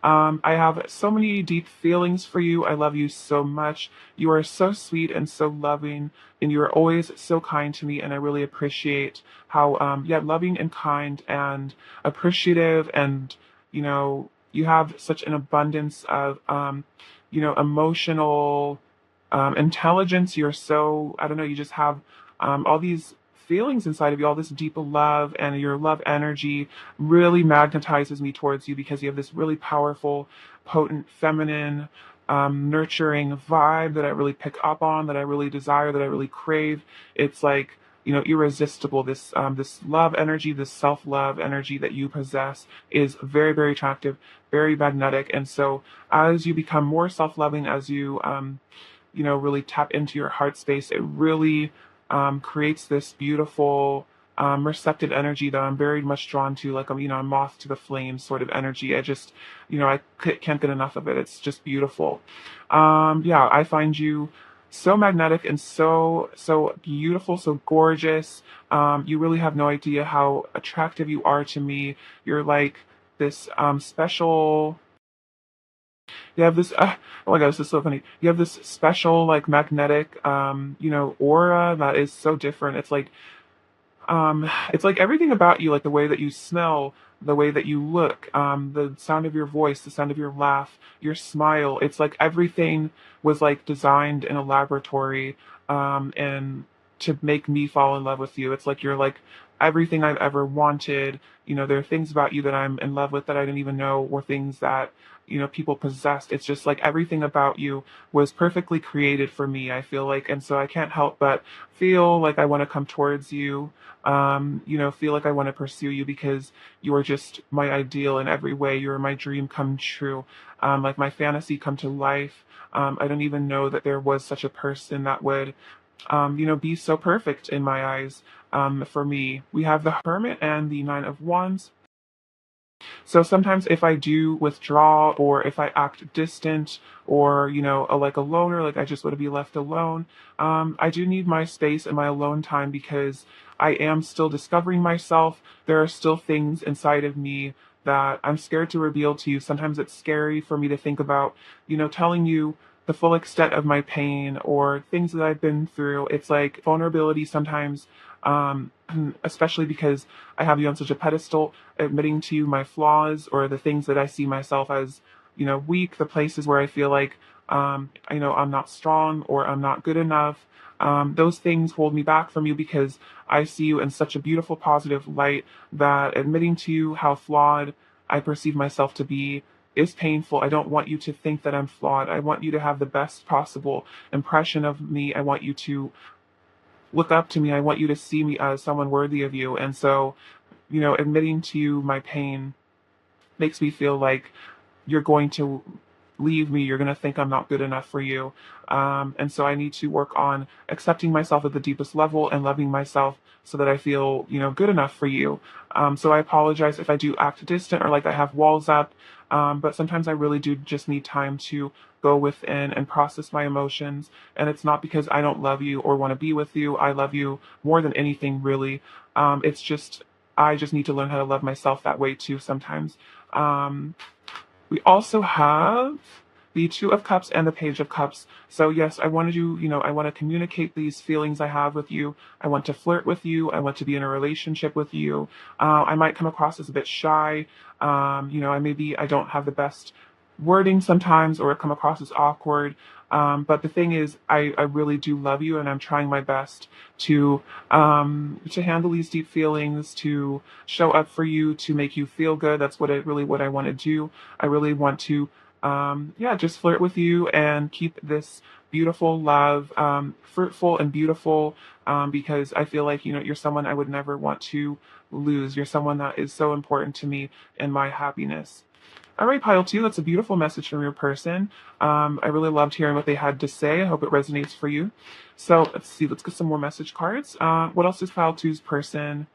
I have so many deep feelings for you. I love you so much. You are so sweet and so loving, and you are always so kind to me. And I really appreciate how, loving and kind and appreciative. And, you have such an abundance of, emotional intelligence. You're so, I don't know, you just have all these feelings inside of you, all this deep love, and your love energy really magnetizes me towards you because you have this really powerful, potent, feminine, nurturing vibe that I really pick up on, that I really desire, that I really crave. It's like, irresistible. This love energy, this self-love energy that you possess is very, very attractive, very magnetic. And so as you become more self-loving, as you really tap into your heart space, it really creates this beautiful, receptive energy that I'm very much drawn to, like a moth to the flame sort of energy. I just, can't get enough of it. It's just beautiful. I find you so magnetic and so beautiful, so gorgeous. You really have no idea how attractive you are to me. You're like this special. You have this, oh my gosh, this is so funny. You have this special, like, magnetic, aura that is so different. It's like everything about you, like the way that you smell, the way that you look, the sound of your voice, the sound of your laugh, your smile. It's like everything was like designed in a laboratory, and to make me fall in love with you. It's like you're like everything I've ever wanted. There are things about you that I'm in love with that I didn't even know were things that, people possessed. It's just like everything about you was perfectly created for me, I feel like. And so I can't help but feel like I want to come towards you, feel like I want to pursue you because you are just my ideal in every way. You're my dream come true, like my fantasy come to life. I don't even know that there was such a person that would, be so perfect in my eyes. For me, we have the Hermit and the Nine of Wands. So sometimes if I do withdraw or if I act distant or, like a loner, like I just want to be left alone, I do need my space and my alone time because I am still discovering myself. There are still things inside of me that I'm scared to reveal to you. Sometimes it's scary for me to think about, telling you the full extent of my pain or things that I've been through. It's like vulnerability sometimes, especially because I have you on such a pedestal, admitting to you my flaws or the things that I see myself as, weak, the places where I feel like, I'm not strong or I'm not good enough. Those things hold me back from you because I see you in such a beautiful, positive light that admitting to you how flawed I perceive myself to be is painful. I don't want you to think that I'm flawed. I want you to have the best possible impression of me. I want you to look up to me. I want you to see me as someone worthy of you. And so, admitting to you my pain makes me feel like you're going to leave me. You're going to think I'm not good enough for you. And so I need to work on accepting myself at the deepest level and loving myself so that I feel, good enough for you. So I apologize if I do act distant or like I have walls up. But sometimes I really do just need time to go within and process my emotions. And it's not because I don't love you or want to be with you. I love you more than anything, really. It's just, I just need to learn how to love myself that way too sometimes. We also have the Two of Cups and the Page of Cups. So yes, I wanted I want to communicate these feelings I have with you. I want to flirt with you. I want to be in a relationship with you. I might come across as a bit shy. I don't have the best wording sometimes or come across as awkward. But the thing is, I really do love you, and I'm trying my best to handle these deep feelings, to show up for you, to make you feel good. That's what I want to do. I really want to, just flirt with you and keep this beautiful love, fruitful and beautiful, because I feel like, you're someone I would never want to lose. You're someone that is so important to me and my happiness. All right, pile two, that's a beautiful message from your person. I really loved hearing what they had to say. I hope it resonates for you. So let's see, let's get some more message cards. What else does pile two's person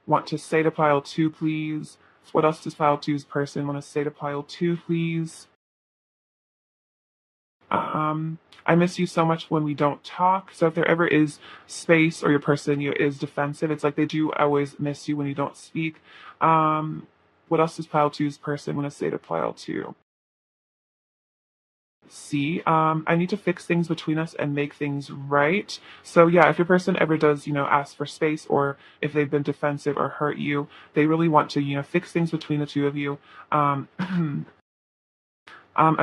want to say to pile two, please? What else does pile two's person want to say to pile two, please? I miss you so much when we don't talk. So if there ever is space or your person is defensive, it's like they do always miss you when you don't speak. What else does pile two's person want to say to pile two? See, I need to fix things between us and make things right. So yeah, if your person ever does, ask for space, or if they've been defensive or hurt you, they really want to, fix things between the two of you. I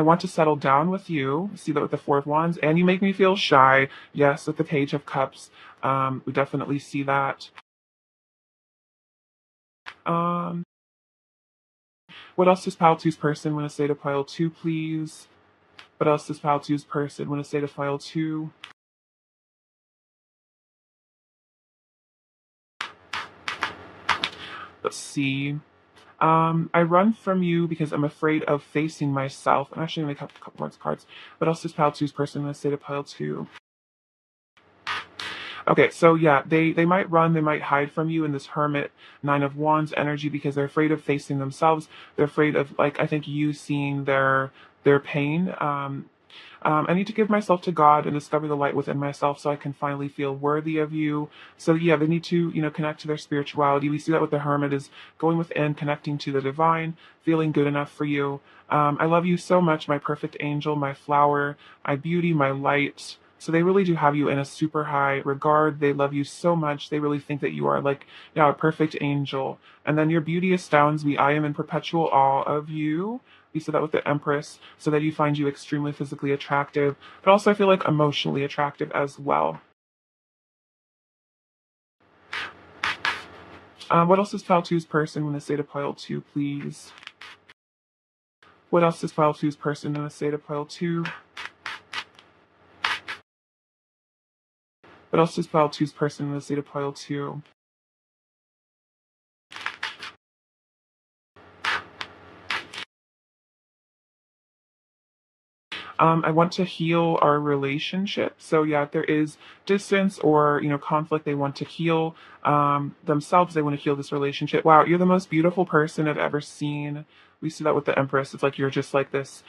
want to settle down with you. See that with the Four of Wands, and you make me feel shy. Yes, with the Page of Cups, we definitely see that. Um, what else does pile two's person want to say to pile two, please? What else does pile two's person want to say to pile two? Let's see. I run from you because I'm afraid of facing myself. I'm actually going to make a couple more cards. What else does pile two's person want to say to pile two? Okay, so yeah, they might run, they might hide from you in this Hermit Nine of Wands energy because they're afraid of facing themselves. They're afraid of, like, I think you seeing their pain. I need to give myself to God and discover the light within myself so I can finally feel worthy of you. So yeah, they need to, connect to their spirituality. We see that with the Hermit is going within, connecting to the divine, feeling good enough for you. I love you so much, my perfect angel, my flower, my beauty, my light. So they really do have you in a super high regard. They love you so much. They really think that you are like, yeah, a perfect angel. And then your beauty astounds me. I am in perpetual awe of you. We said that with the Empress, so that you find you extremely physically attractive, but also I feel like emotionally attractive as well. What else does pile two's person want to say to pile two, please? What else does pile two's person want to say to pile two? What else does pile two's person want to say to pile two? I want to heal our relationship. So yeah, if there is distance or conflict, they want to heal themselves. They want to heal this relationship. Wow, you're the most beautiful person I've ever seen. We see that with the Empress. It's like you're just like this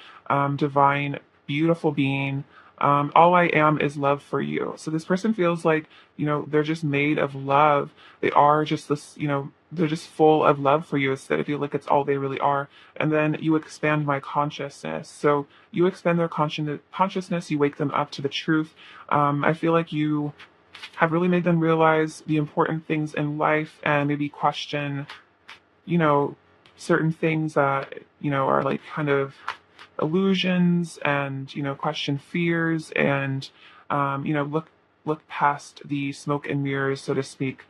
divine, beautiful being. All I am is love for you. So this person feels like they're just made of love. They are just this. They're just full of love for you. Instead, I feel like it's all they really are. And then you expand my consciousness. So you expand their consciousness, you wake them up to the truth. I feel like you have really made them realize the important things in life and maybe question, you know, certain things that, are like kind of illusions and, question fears and, look past the smoke and mirrors, so to speak.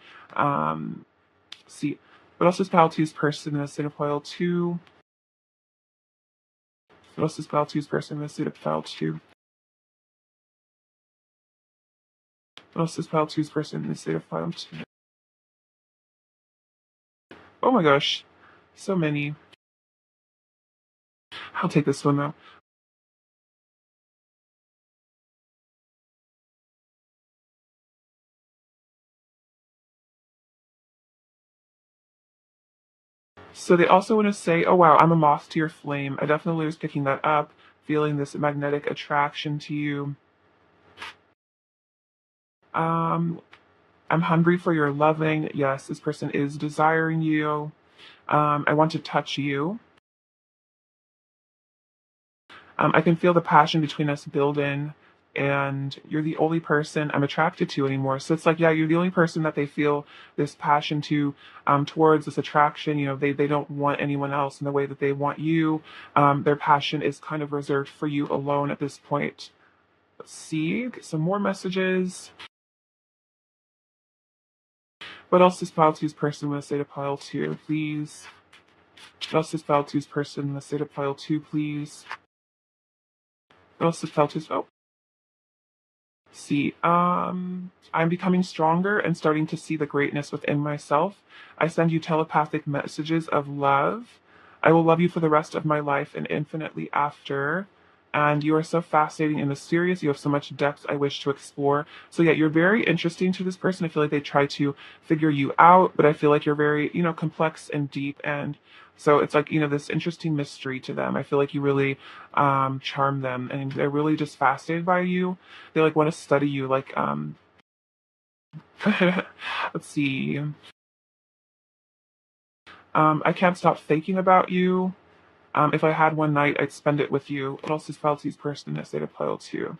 See, what else is pile two's person in the state of pile two? What else is pile two's person in the state of pile two? What else is pile two's person in the state of pile two? Oh my gosh, so many. I'll take this one though. So they also want to say, oh wow, I'm a moth to your flame. I definitely was picking that up, feeling this magnetic attraction to you. Um, I'm hungry for your loving. Yes, this person is desiring you. I want to touch you. I can feel the passion between us building, and you're the only person I'm attracted to anymore. So it's like, yeah, you're the only person that they feel this passion to, towards this attraction. They don't want anyone else in the way that they want you. Their passion is kind of reserved for you alone at this point. Let's see, get some more messages. What else is pile two's person going to say to pile two, please? What else is pile two's person going to say to pile two, please? What else is pile two's? Oh, see, I'm becoming stronger and starting to see the greatness within myself. I send you telepathic messages of love. I will love you for the rest of my life and infinitely after. And you are so fascinating and mysterious. You have so much depth I wish to explore. So yeah, you're very interesting to this person. I feel like they try to figure you out, but I feel like you're very, complex and deep. And so it's like, this interesting mystery to them. I feel like you really charm them, and they're really just fascinated by you. They like want to study you. Like, let's see. I can't stop thinking about you. If I had one night, I'd spend it with you. What else is Felty's person in a state of pile two?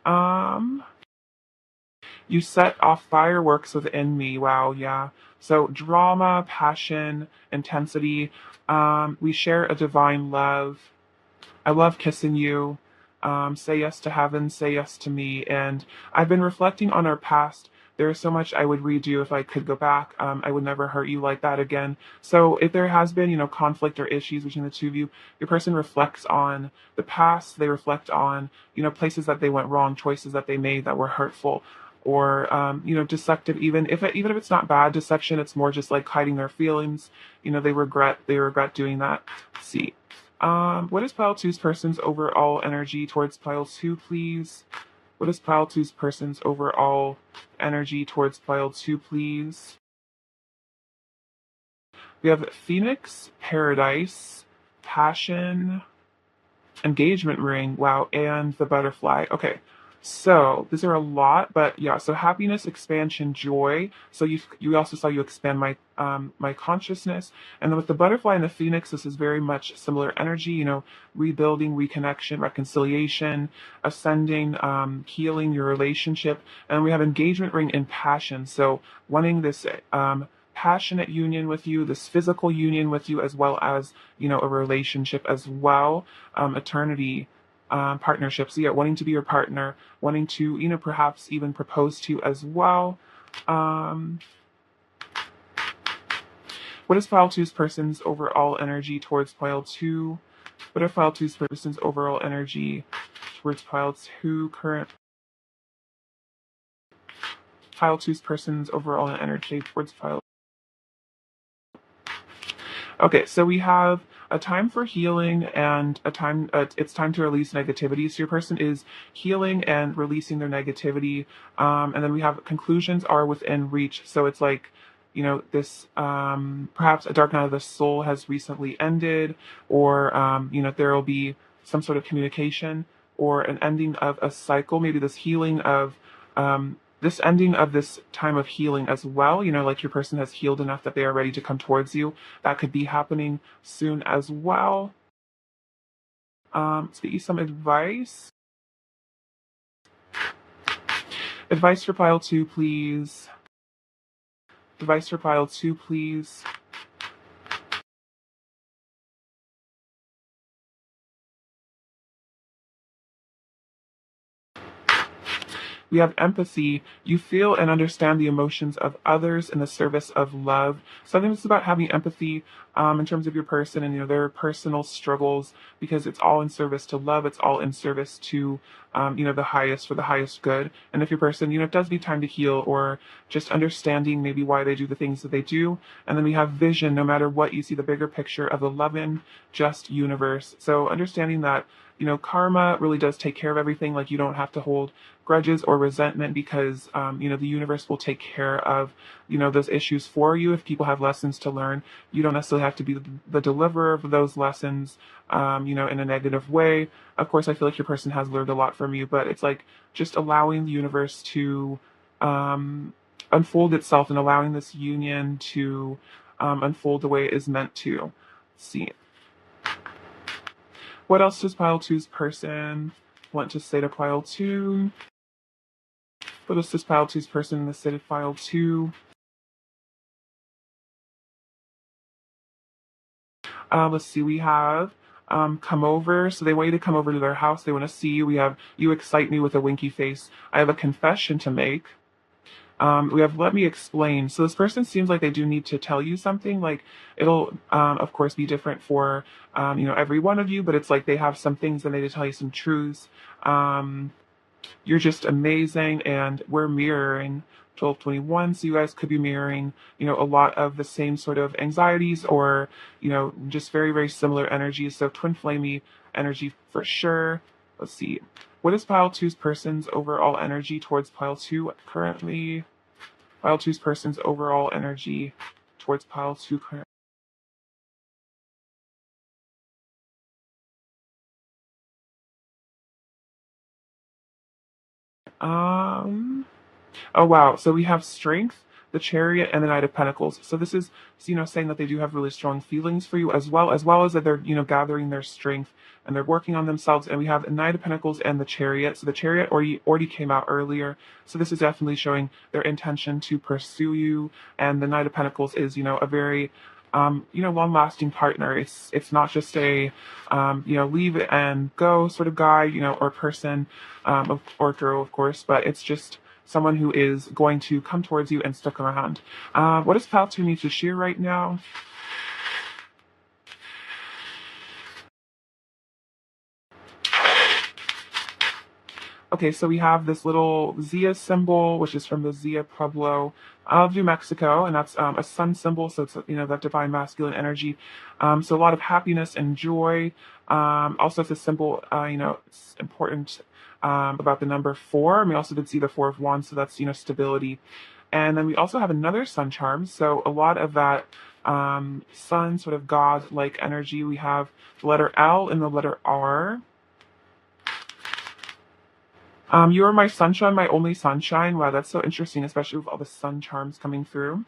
Um, you set off fireworks within me. Wow, yeah. So drama, passion, intensity. We share a divine love. I love kissing you. Say yes to heaven, say yes to me. And I've been reflecting on our past. There is so much I would redo if I could go back. I would never hurt you like that again. So if there has been, conflict or issues between the two of you, your person reflects on the past. They reflect on, places that they went wrong, choices that they made that were hurtful, or deceptive. Even if it's not bad deception, it's more just like hiding their feelings. They regret doing that. Let's see. What is pile two's person's overall energy towards pile two, please? What is pile two's person's overall energy towards pile two, please? We have Phoenix, Paradise, Passion, Engagement ring, wow, and the butterfly. Okay, so these are a lot, but yeah. So happiness, expansion, joy. So you also saw you expand my consciousness, and then with the butterfly and the phoenix, this is very much similar energy. Rebuilding, reconnection, reconciliation, ascending, healing your relationship, and we have engagement ring and passion. So wanting this passionate union with you, this physical union with you, as well as a relationship as well, eternity, partnerships. So yeah, wanting to be your partner, wanting to perhaps even propose to you as well. Um, what is file two's person's overall energy towards pile two? What are file two's person's overall energy towards pile two? Current file two's person's overall energy towards pile. Okay, so we have a time for healing and a time, it's time to release negativity. So your person is healing and releasing their negativity. And then we have conclusions are within reach. So it's like, this, perhaps a dark night of the soul has recently ended, or, there will be some sort of communication or an ending of a cycle, maybe this healing of, this ending of this time of healing as well, like your person has healed enough that they are ready to come towards you. That could be happening soon as well. To get you some advice. Advice for pile two, please. Advice for pile two, please. We have empathy. You feel and understand the emotions of others in the service of love. So I think it's about having empathy in terms of your person and their personal struggles, because it's all in service to love. It's all in service to the highest, for the highest good. And if your person it does need time to heal, or just understanding maybe why they do the things that they do. And then we have vision. No matter what, you see the bigger picture of the loving, just universe. So understanding that karma really does take care of everything. Like, you don't have to hold grudges or resentment because, the universe will take care of, those issues for you. If people have lessons to learn, you don't necessarily have to be the deliverer of those lessons, in a negative way. Of course, I feel like your person has learned a lot from you, but it's like just allowing the universe to, unfold itself and allowing this union to, unfold the way it is meant to. Let's see. What else does pile two's person want to say to pile two? What else does pile two's person in the say to pile two? Let's see. We have come over. So they want you to come over to their house. They want to see you. We have you excite me with a winky face. I have a confession to make. We have let me explain. So this person seems like they do need to tell you something. Like, it'll, of course, be different for, every one of you, but it's like they have some things that they need to tell you some truths. You're just amazing, and we're mirroring 1221. So you guys could be mirroring, a lot of the same sort of anxieties or, just very, very similar energies. So twin flamey energy for sure. Let's see. What is pile two's person's overall energy towards pile two currently? Pile two's person's overall energy towards pile two currently. Oh wow. So we have strength, the chariot, and the knight of pentacles. So this is, saying that they do have really strong feelings for you as well as that they're, gathering their strength and they're working on themselves. And we have the knight of pentacles and the chariot. So the chariot already came out earlier. So this is definitely showing their intention to pursue you. And the knight of pentacles is, a very long-lasting partner. It's not just a, leave and go sort of guy, or person, or girl, of course, but it's just someone who is going to come towards you and stick around. What does pile two need to share right now? Okay, so we have this little Zia symbol, which is from the Zia Pueblo of New Mexico, and that's a sun symbol, so it's, that divine masculine energy. So a lot of happiness and joy. Also, it's a symbol, it's important about the number 4. And we also did see the 4 of Wands, so that's, stability. And then we also have another sun charm, so a lot of that sun sort of god-like energy. We have the letter L and the letter R. You are my sunshine, my only sunshine. Wow, that's so interesting, especially with all the sun charms coming through.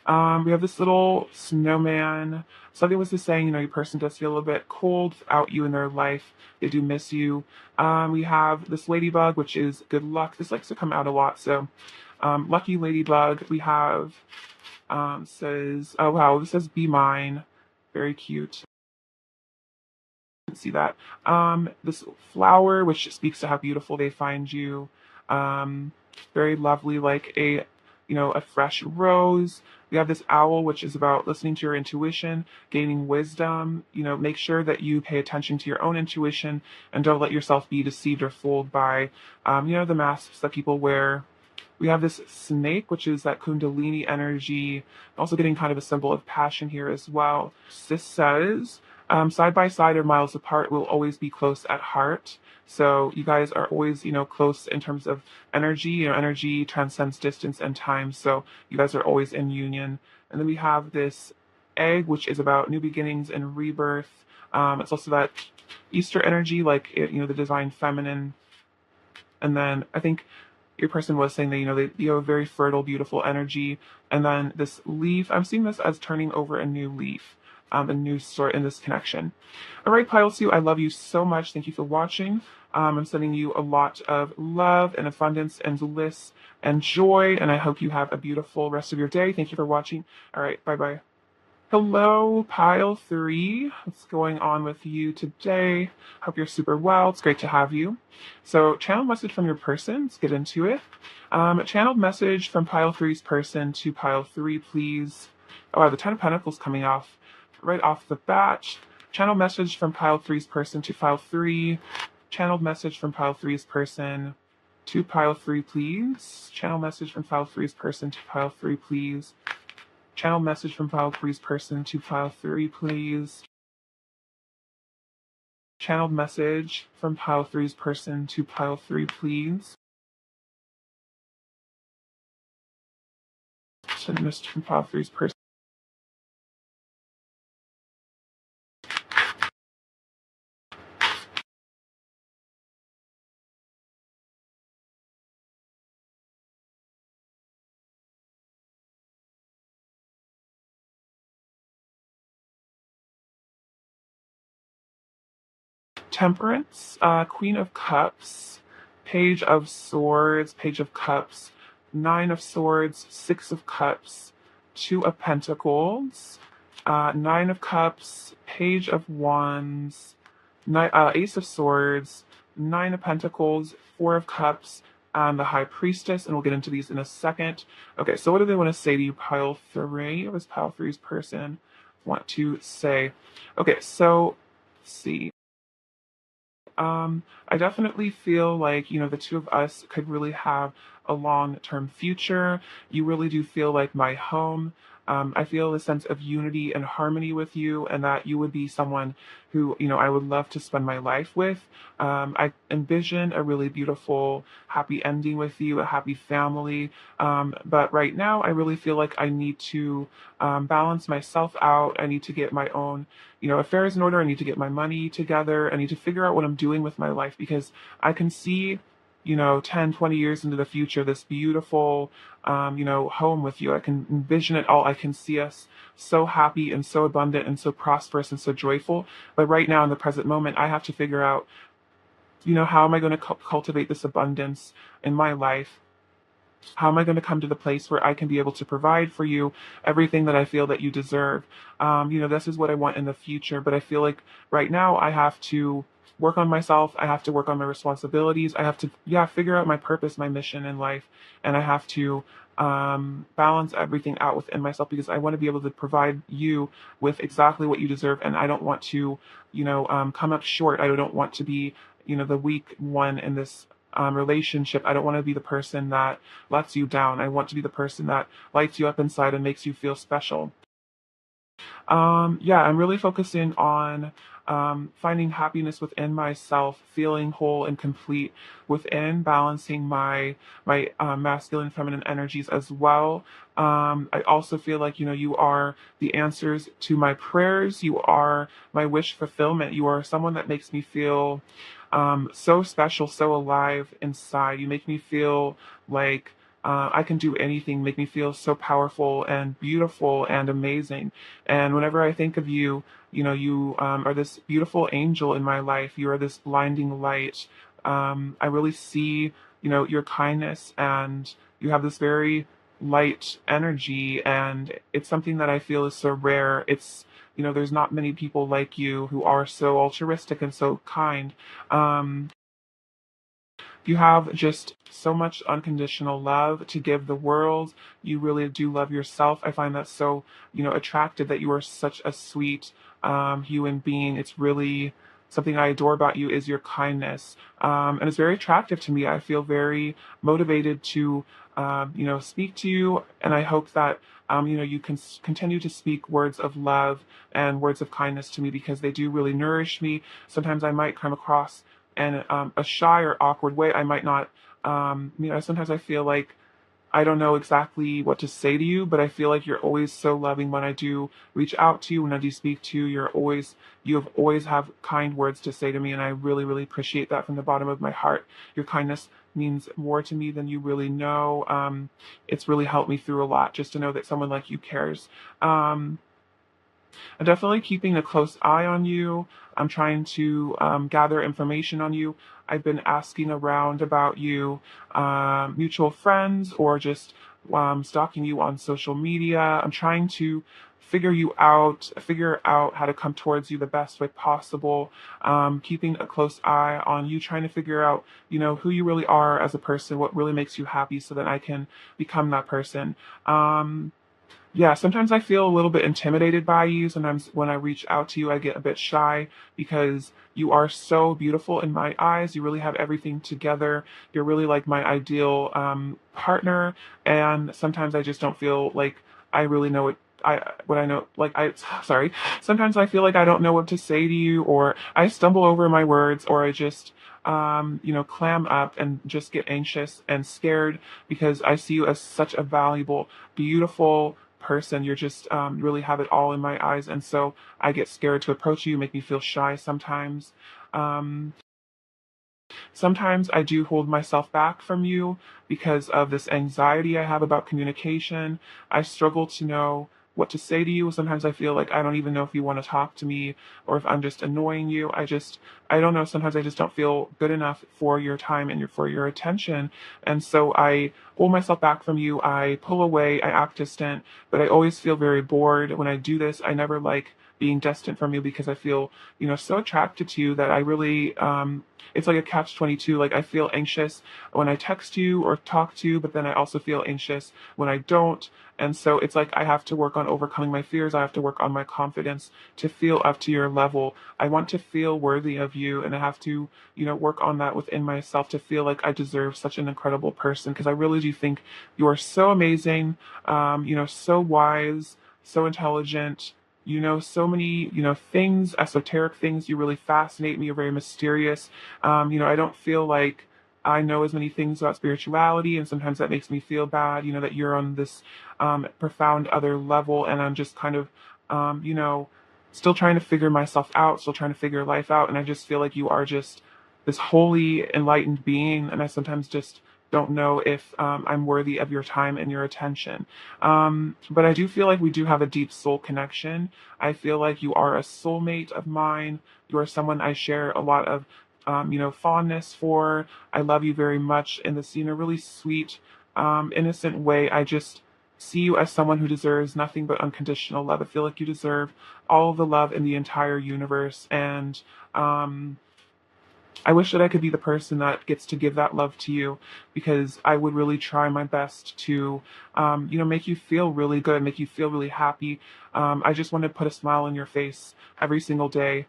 We have this little snowman. Something was just saying, your person does feel a little bit cold without you in their life. They do miss you. We have this ladybug, which is good luck. This likes to come out a lot. So, lucky ladybug. We have, says, oh wow, this says be mine. Very cute. See that. This flower, which speaks to how beautiful they find you. Very lovely, like a fresh rose. We have this owl, which is about listening to your intuition, gaining wisdom. Make sure that you pay attention to your own intuition and don't let yourself be deceived or fooled by, the masks that people wear. We have this snake, which is that Kundalini energy, also getting kind of a symbol of passion here as well. This says, side by side or miles apart, will always be close at heart. So you guys are always, close in terms of energy. Energy transcends distance and time. So you guys are always in union. And then we have this egg, which is about new beginnings and rebirth. It's also that Easter energy, like, the divine feminine. And then I think your person was saying that, they have a very fertile, beautiful energy. And then this leaf, I'm seeing this as turning over a new leaf, a new sort in this connection. All right, Pile 2, I love you so much. Thank you for watching. I'm sending you a lot of love and abundance and bliss and joy. And I hope you have a beautiful rest of your day. Thank you for watching. All right, bye-bye. Hello, Pile 3. What's going on with you today? Hope you're super well. It's great to have you. So, channel message from your person. Let's get into it. Channeled message from Pile 3's person to Pile 3, please. Oh, the Ten of Pentacles coming off right off the bat. Channel message from Pile 3's person to Pile 3. Channeled message from Pile 3's person to Pile 3, please. Channel message from Pile 3's person to Pile 3, please. Channel message from Pile 3's person to Pile 3, please. channeled message from pile three's person to pile three, please. Send this from pile three's person. Temperance, Queen of Cups, Page of Swords, Page of Cups, Nine of Swords, Six of Cups, Two of Pentacles, Nine of Cups, Page of Wands, Ace of Swords, Nine of Pentacles, Four of Cups, and the High Priestess, and we'll get into these in a second. Okay, so what do they want to say to you, pile three? What does pile three's person want to say? Okay, so let's see. I definitely feel like, the two of us could really have a long-term future. You really do feel like my home. I feel a sense of unity and harmony with you, and that you would be someone who, I would love to spend my life with. I envision a really beautiful, happy ending with you, a happy family. But right now, I really feel like I need to balance myself out. I need to get my own affairs in order. I need to get my money together. I need to figure out what I'm doing with my life, because I can see, 10, 20 years into the future, this beautiful, home with you. I can envision it all. I can see us so happy and so abundant and so prosperous and so joyful. But right now, in the present moment, I have to figure out, how am I going to cultivate this abundance in my life? How am I going to come to the place where I can be able to provide for you everything that I feel that you deserve? This is what I want in the future, but I feel like right now I have to work on myself. I have to work on my responsibilities. I have to, figure out my purpose, my mission in life, and I have to balance everything out within myself, because I want to be able to provide you with exactly what you deserve, and I don't want to, come up short. I don't want to be, the weak one in this relationship. I don't want to be the person that lets you down. I want to be the person that lights you up inside and makes you feel special. Yeah, I'm really focusing on finding happiness within myself, feeling whole and complete within, balancing my masculine, feminine energies as well. I also feel like you are the answers to my prayers. You are my wish fulfillment. You are someone that makes me feel so special, so alive inside. You make me feel like I can do anything, make me feel so powerful and beautiful and amazing. And whenever I think of you, you are this beautiful angel in my life. You are this blinding light. I really see, your kindness, and you have this very light energy, and it's something that I feel is so rare. It's, there's not many people like you who are so altruistic and so kind. Um, you have just so much unconditional love to give the world. You really do love yourself. I find that so, attractive, that you are such a sweet human being. It's really something I adore about you is your kindness. And it's very attractive to me. I feel very motivated to, speak to you. And I hope that, you can continue to speak words of love and words of kindness to me, because they do really nourish me. Sometimes I might come across in a shy or awkward way. I might not, sometimes I feel like I don't know exactly what to say to you, but I feel like you're always so loving when I do reach out to you, when I do speak to you. You have always have kind words to say to me, and I really, really appreciate that from the bottom of my heart. Your kindness means more to me than you really know. It's really helped me through a lot, just to know that someone like you cares. I'm definitely keeping a close eye on you. I'm trying to gather information on you. I've been asking around about you, mutual friends, or just stalking you on social media. I'm trying to figure out how to come towards you the best way possible. Keeping a close eye on you, trying to figure out, who you really are as a person, what really makes you happy, so that I can become that person. Yeah, sometimes I feel a little bit intimidated by you. Sometimes when I reach out to you, I get a bit shy, because you are so beautiful in my eyes. You really have everything together. You're really like my ideal partner. And sometimes I just don't feel like I really know what I know, like I sorry, sometimes I feel like I don't know what to say to you, or I stumble over my words, or I just clam up and just get anxious and scared because I see you as such a valuable, beautiful person. You're just really have it all in my eyes, and so I get scared to approach you, make me feel shy sometimes. Um, Sometimes I do hold myself back from you because of this anxiety I have about communication. I struggle to know what to say to you. Sometimes I feel like I don't even know if you want to talk to me or if I'm just annoying you. I don't know. Sometimes I just don't feel good enough for your time and for your attention. And so I hold myself back from you. I pull away. I act distant, but I always feel very bored when I do this. I never like being distant from you because I feel, so attracted to you that I really, it's like a catch 22. Like I feel anxious when I text you or talk to you, but then I also feel anxious when I don't. And so it's like I have to work on overcoming my fears. I have to work on my confidence to feel up to your level. I want to feel worthy of you, and I have to, work on that within myself to feel like I deserve such an incredible person, because I really do think you are so amazing, so wise, so intelligent. You know so many, things, esoteric things. You really fascinate me. You're very mysterious. I don't feel like I know as many things about spirituality, and sometimes that makes me feel bad, that you're on this profound other level, and I'm just kind of, still trying to figure myself out, still trying to figure life out, and I just feel like you are just this holy, enlightened being, and I sometimes just don't know if I'm worthy of your time and your attention. But I do feel like we do have a deep soul connection. I feel like you are a soulmate of mine. You are someone I share a lot of fondness for. I love you very much in this, really sweet, innocent way. I just see you as someone who deserves nothing but unconditional love. I feel like you deserve all of the love in the entire universe. And I wish that I could be the person that gets to give that love to you, because I would really try my best to, make you feel really good, make you feel really happy. I just want to put a smile on your face every single day.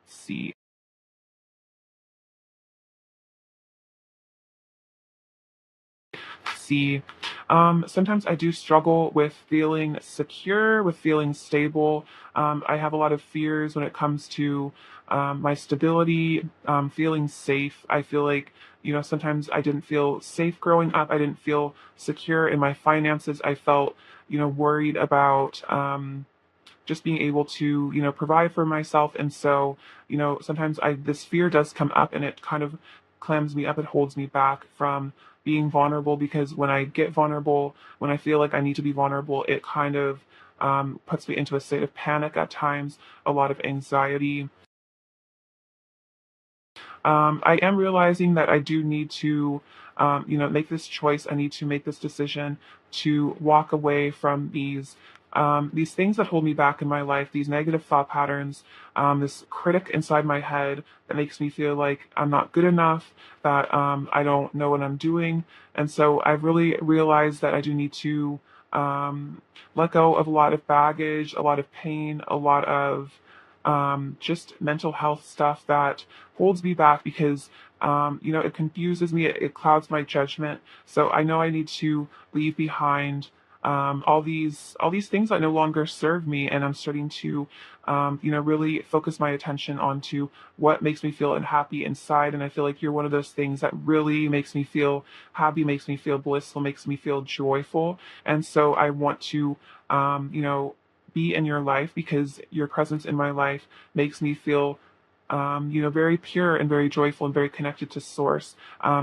See. See. Sometimes I do struggle with feeling secure, with feeling stable. I have a lot of fears when it comes to my stability, feeling safe. I feel like, sometimes I didn't feel safe growing up. I didn't feel secure in my finances. I felt, worried about. Just being able to, provide for myself. And so, sometimes this fear does come up, and it kind of clams me up. It holds me back from being vulnerable, because when I get vulnerable, when I feel like I need to be vulnerable, it kind of puts me into a state of panic at times, a lot of anxiety. I am realizing that I do need to, make this choice. I need to make this decision to walk away from these things that hold me back in my life, these negative thought patterns, this critic inside my head that makes me feel like I'm not good enough, that I don't know what I'm doing. And so I've really realized that I do need to let go of a lot of baggage, a lot of pain, a lot of just mental health stuff that holds me back, because it confuses me, it clouds my judgment. So I know I need to leave behind all these things that no longer serve me, and I'm starting to really focus my attention onto what makes me feel happy inside. And I feel like you're one of those things that really makes me feel happy, makes me feel blissful, makes me feel joyful. And so I want to be in your life, because your presence in my life makes me feel very pure and very joyful and very connected to source.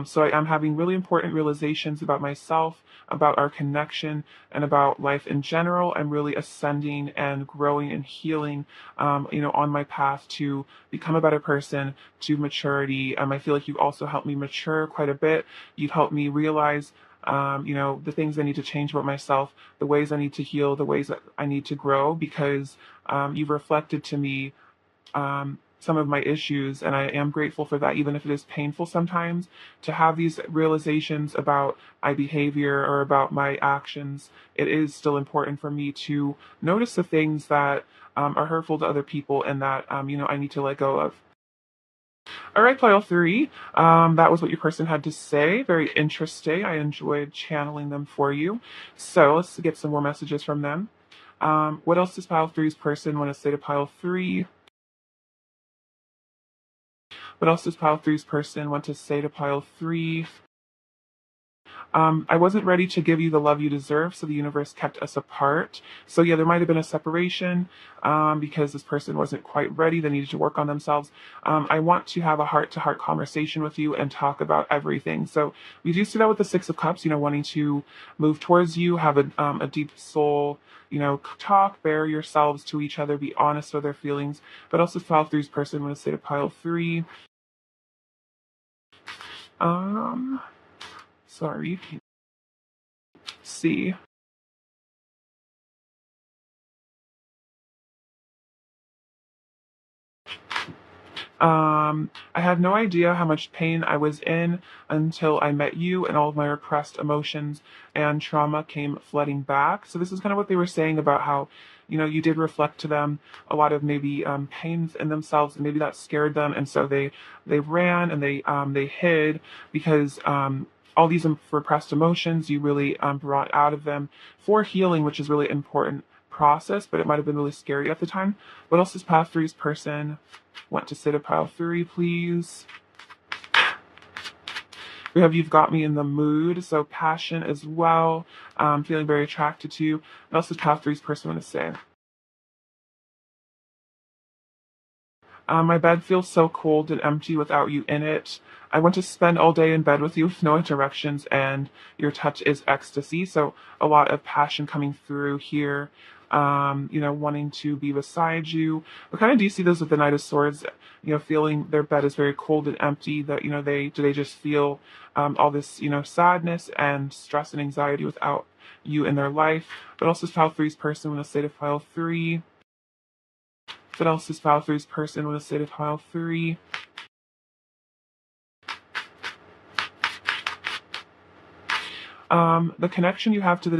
So I am having really important realizations about myself, about our connection, and about life in general. I'm really ascending and growing and healing, on my path to become a better person, to maturity. I feel like you also helped me mature quite a bit. You've helped me realize the things I need to change about myself, the ways I need to heal, the ways that I need to grow, because you've reflected to me some of my issues, and I am grateful for that, even if it is painful sometimes to have these realizations about my behavior or about my actions. It is still important for me to notice the things that are hurtful to other people, and that I need to let go of. All right, pile three. That was what your person had to say. Very interesting. I enjoyed channeling them for you. So let's get some more messages from them. What else does pile three's person want to say to pile three? What else does pile three's person want to say to pile three? I wasn't ready to give you the love you deserve, so the universe kept us apart. So yeah, there might have been a separation because this person wasn't quite ready. They needed to work on themselves. I want to have a heart-to-heart conversation with you and talk about everything. So we do see that with the Six of Cups, wanting to move towards you, have a deep soul, talk, bear yourselves to each other, be honest with their feelings. But also pile three's person, I'm going to say to pile three. Um, sorry. See. I had no idea how much pain I was in until I met you, and all of my repressed emotions and trauma came flooding back. So this is kind of what they were saying about how, you did reflect to them a lot of maybe pains in themselves, and maybe that scared them, and so they ran and they hid because all these repressed emotions you really brought out of them for healing, which is really important process, but it might have been really scary at the time. What else is path three's person want to say to pile three, please? We have you've got me in the mood, so passion as well. Feeling very attracted to you. What else does pile three's person want to say? My bed feels so cold and empty without you in it. I want to spend all day in bed with you with no interruptions, and your touch is ecstasy. So a lot of passion coming through here. Wanting to be beside you. But kind of do you see those with the Knight of Swords? Feeling their bed is very cold and empty. That they just feel all this sadness and stress and anxiety without you in their life. But also, pile three's person when a state of pile three. What else is pile three's person with a state of pile three? The connection you have to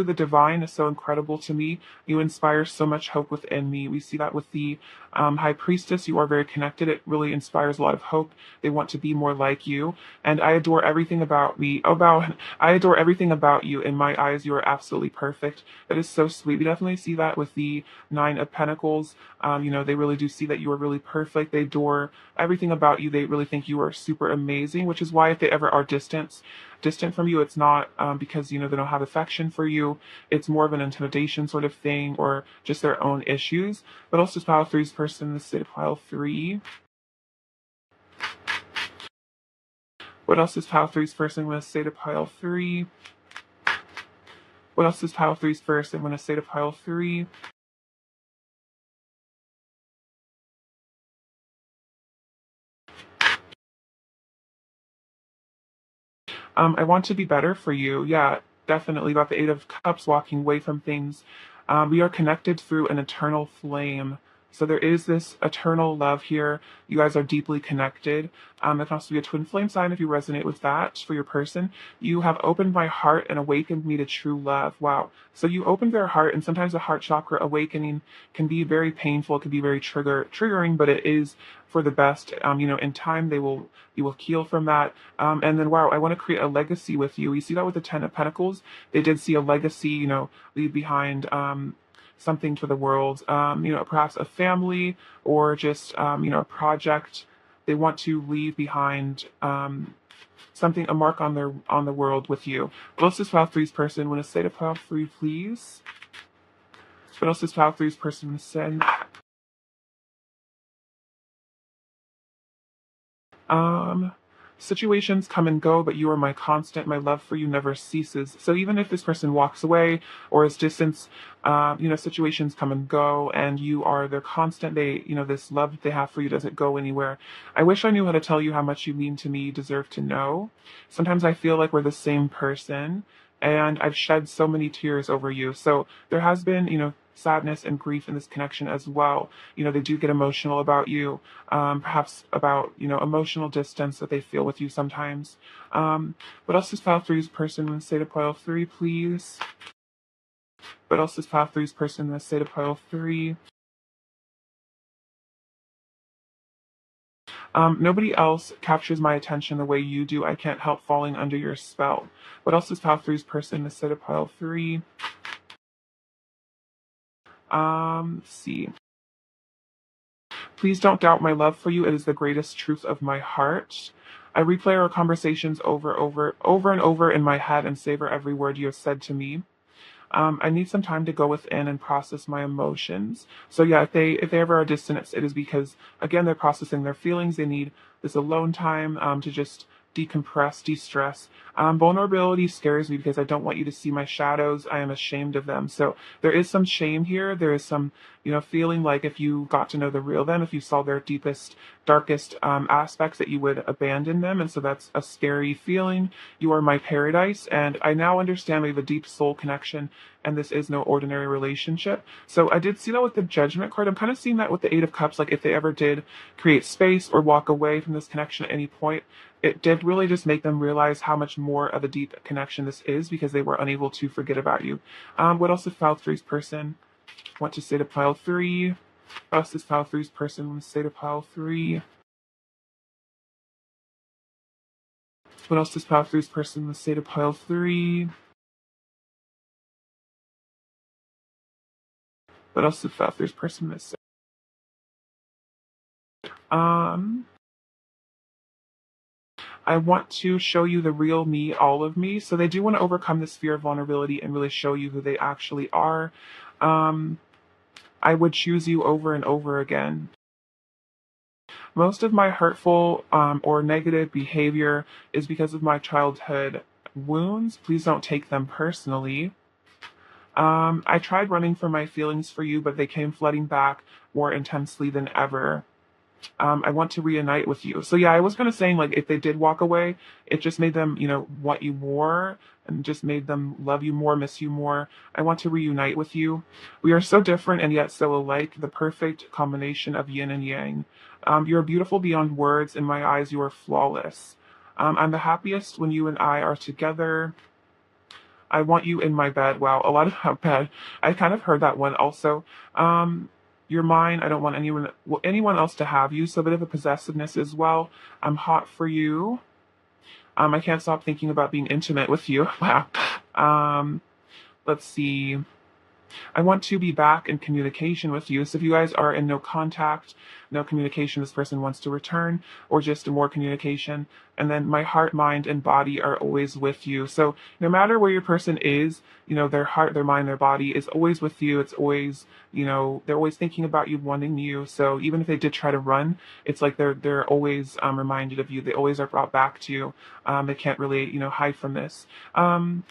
the divine is so incredible to me. You inspire so much hope within me. We see that with the high priestess. You are very connected. It really inspires a lot of hope. They want to be more like you, and I adore everything about me. I adore everything about you. In my eyes, you are absolutely perfect. That is so sweet. We definitely see that with the Nine of Pentacles. They really do see that you are really perfect. They adore everything about you. They really think you are super amazing, which is why if they ever are distant from you, it's not because they don't have affection for you. It's more of an intimidation sort of thing, or just their own issues. But also pile three's person in the state of pile three. What else is pile three's person in the state of pile three? What else is pile three's person in the state of pile three? I want to be better for you. Yeah, definitely. About the Eight of Cups, walking away from things. We are connected through an eternal flame. So there is this eternal love here. You guys are deeply connected. That can also be a twin flame sign if you resonate with that for your person. You have opened my heart and awakened me to true love. Wow. So you opened their heart, and sometimes the heart chakra awakening can be very painful. It can be very triggering, but it is for the best. In time you will heal from that. And then, wow, I want to create a legacy with you. You see that with the Ten of Pentacles? They did see a legacy, leave behind something for the world, perhaps a family or just, a project. They want to leave behind something, a mark on the world with you. What else is pile three's person? Want to say to pile three, please? What else is pile three's person want to send? Um, Situations come and go, but you are my constant. My love for you never ceases. So even if this person walks away or is distance, situations come and go, and you are their constant. This love that they have for you doesn't go anywhere. I wish I knew how to tell you how much you mean to me. You deserve to know. Sometimes I feel like we're the same person, and I've shed so many tears over you. So there has been, sadness and grief in this connection as well. They do get emotional about you, perhaps about, emotional distance that they feel with you sometimes. What else is pile three's person in the state of pile three, please? What else is pile three's person in the state of pile three? Nobody else captures my attention the way you do. I can't help falling under your spell. What else is pile three's person instead of pile three? Let's see. Please don't doubt my love for you. It is the greatest truth of my heart. I replay our conversations over and over in my head and savor every word you have said to me. I need some time to go within and process my emotions. So yeah, if they ever are distant, it is because again they're processing their feelings. They need this alone time to just decompress, de-stress. Vulnerability scares me because I don't want you to see my shadows. I am ashamed of them. So there is some shame here. There is some, feeling like if you got to know the real them, if you saw their deepest, darkest aspects, that you would abandon them. And so that's a scary feeling. You are my paradise, and I now understand we have a deep soul connection, and this is no ordinary relationship. So I did see that with the Judgment card. I'm kind of seeing that with the Eight of Cups, like if they ever did create space or walk away from this connection at any point, it did really just make them realize how much more of a deep connection this is because they were unable to forget about you. What else is pile three's person want to say to pile three? What else is pile three's person want to say to pile three? What else does pile three's person want to say to pile three? What else does pile three's person want to say? Um, I want to show you the real me, all of me. So they do want to overcome this fear of vulnerability and really show you who they actually are. I would choose you over and over again. Most of my hurtful or negative behavior is because of my childhood wounds. Please don't take them personally. I tried running from my feelings for you, but they came flooding back more intensely than ever. I want to reunite with you. So yeah, I was kind of saying like if they did walk away, it just made them, want you more and just made them love you more, miss you more. I want to reunite with you. We are so different and yet so alike, the perfect combination of yin and yang. You're beautiful beyond words. In my eyes, you are flawless. I'm the happiest when you and I are together. I want you in my bed. Wow, a lot about bed. I kind of heard that one also. You're mine. I don't want anyone else to have you. So a bit of a possessiveness as well. I'm hot for you. I can't stop thinking about being intimate with you. Wow. Let's see. I want to be back in communication with you. So if you guys are in no contact, no communication, this person wants to return, or just more communication. And then my heart, mind, and body are always with you. So no matter where your person is, their heart, their mind, their body is always with you. It's always, they're always thinking about you, wanting you. So even if they did try to run, it's like they're always reminded of you. They always are brought back to you. They can't really, hide from this. What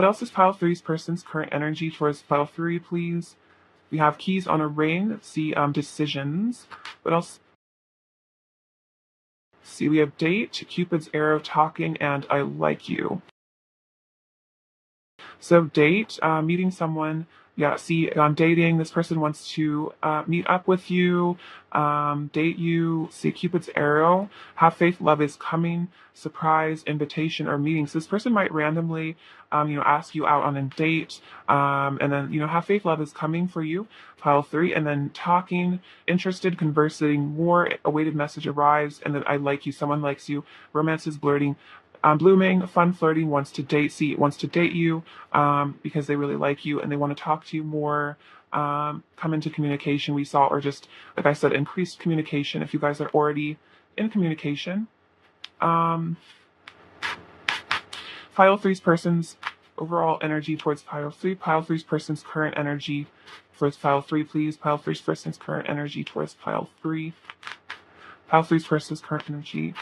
else is pile three's person's current energy towards pile three, please? We have keys on a ring. Let's see, decisions. What else? See, we have date, Cupid's arrow, talking, and I like you. So date, meeting someone. Yeah, see, on dating, this person wants to meet up with you, date you. See, Cupid's arrow. Have faith, love is coming. Surprise, invitation, or meeting. So this person might randomly, ask you out on a date, and then, have faith, love is coming for you. Pile three, and then talking, interested, conversing more. Awaited message arrives, and then I like you. Someone likes you. Romance is blurting. Blooming, fun, flirting, wants to date you because they really like you and they want to talk to you more. Come into communication, we saw, or just, like I said, increased communication if you guys are already in communication. Pile three's person's overall energy towards pile three. Pile three's person's current energy towards pile three, please. Pile three's person's current energy towards pile three. Pile three's person's current energy.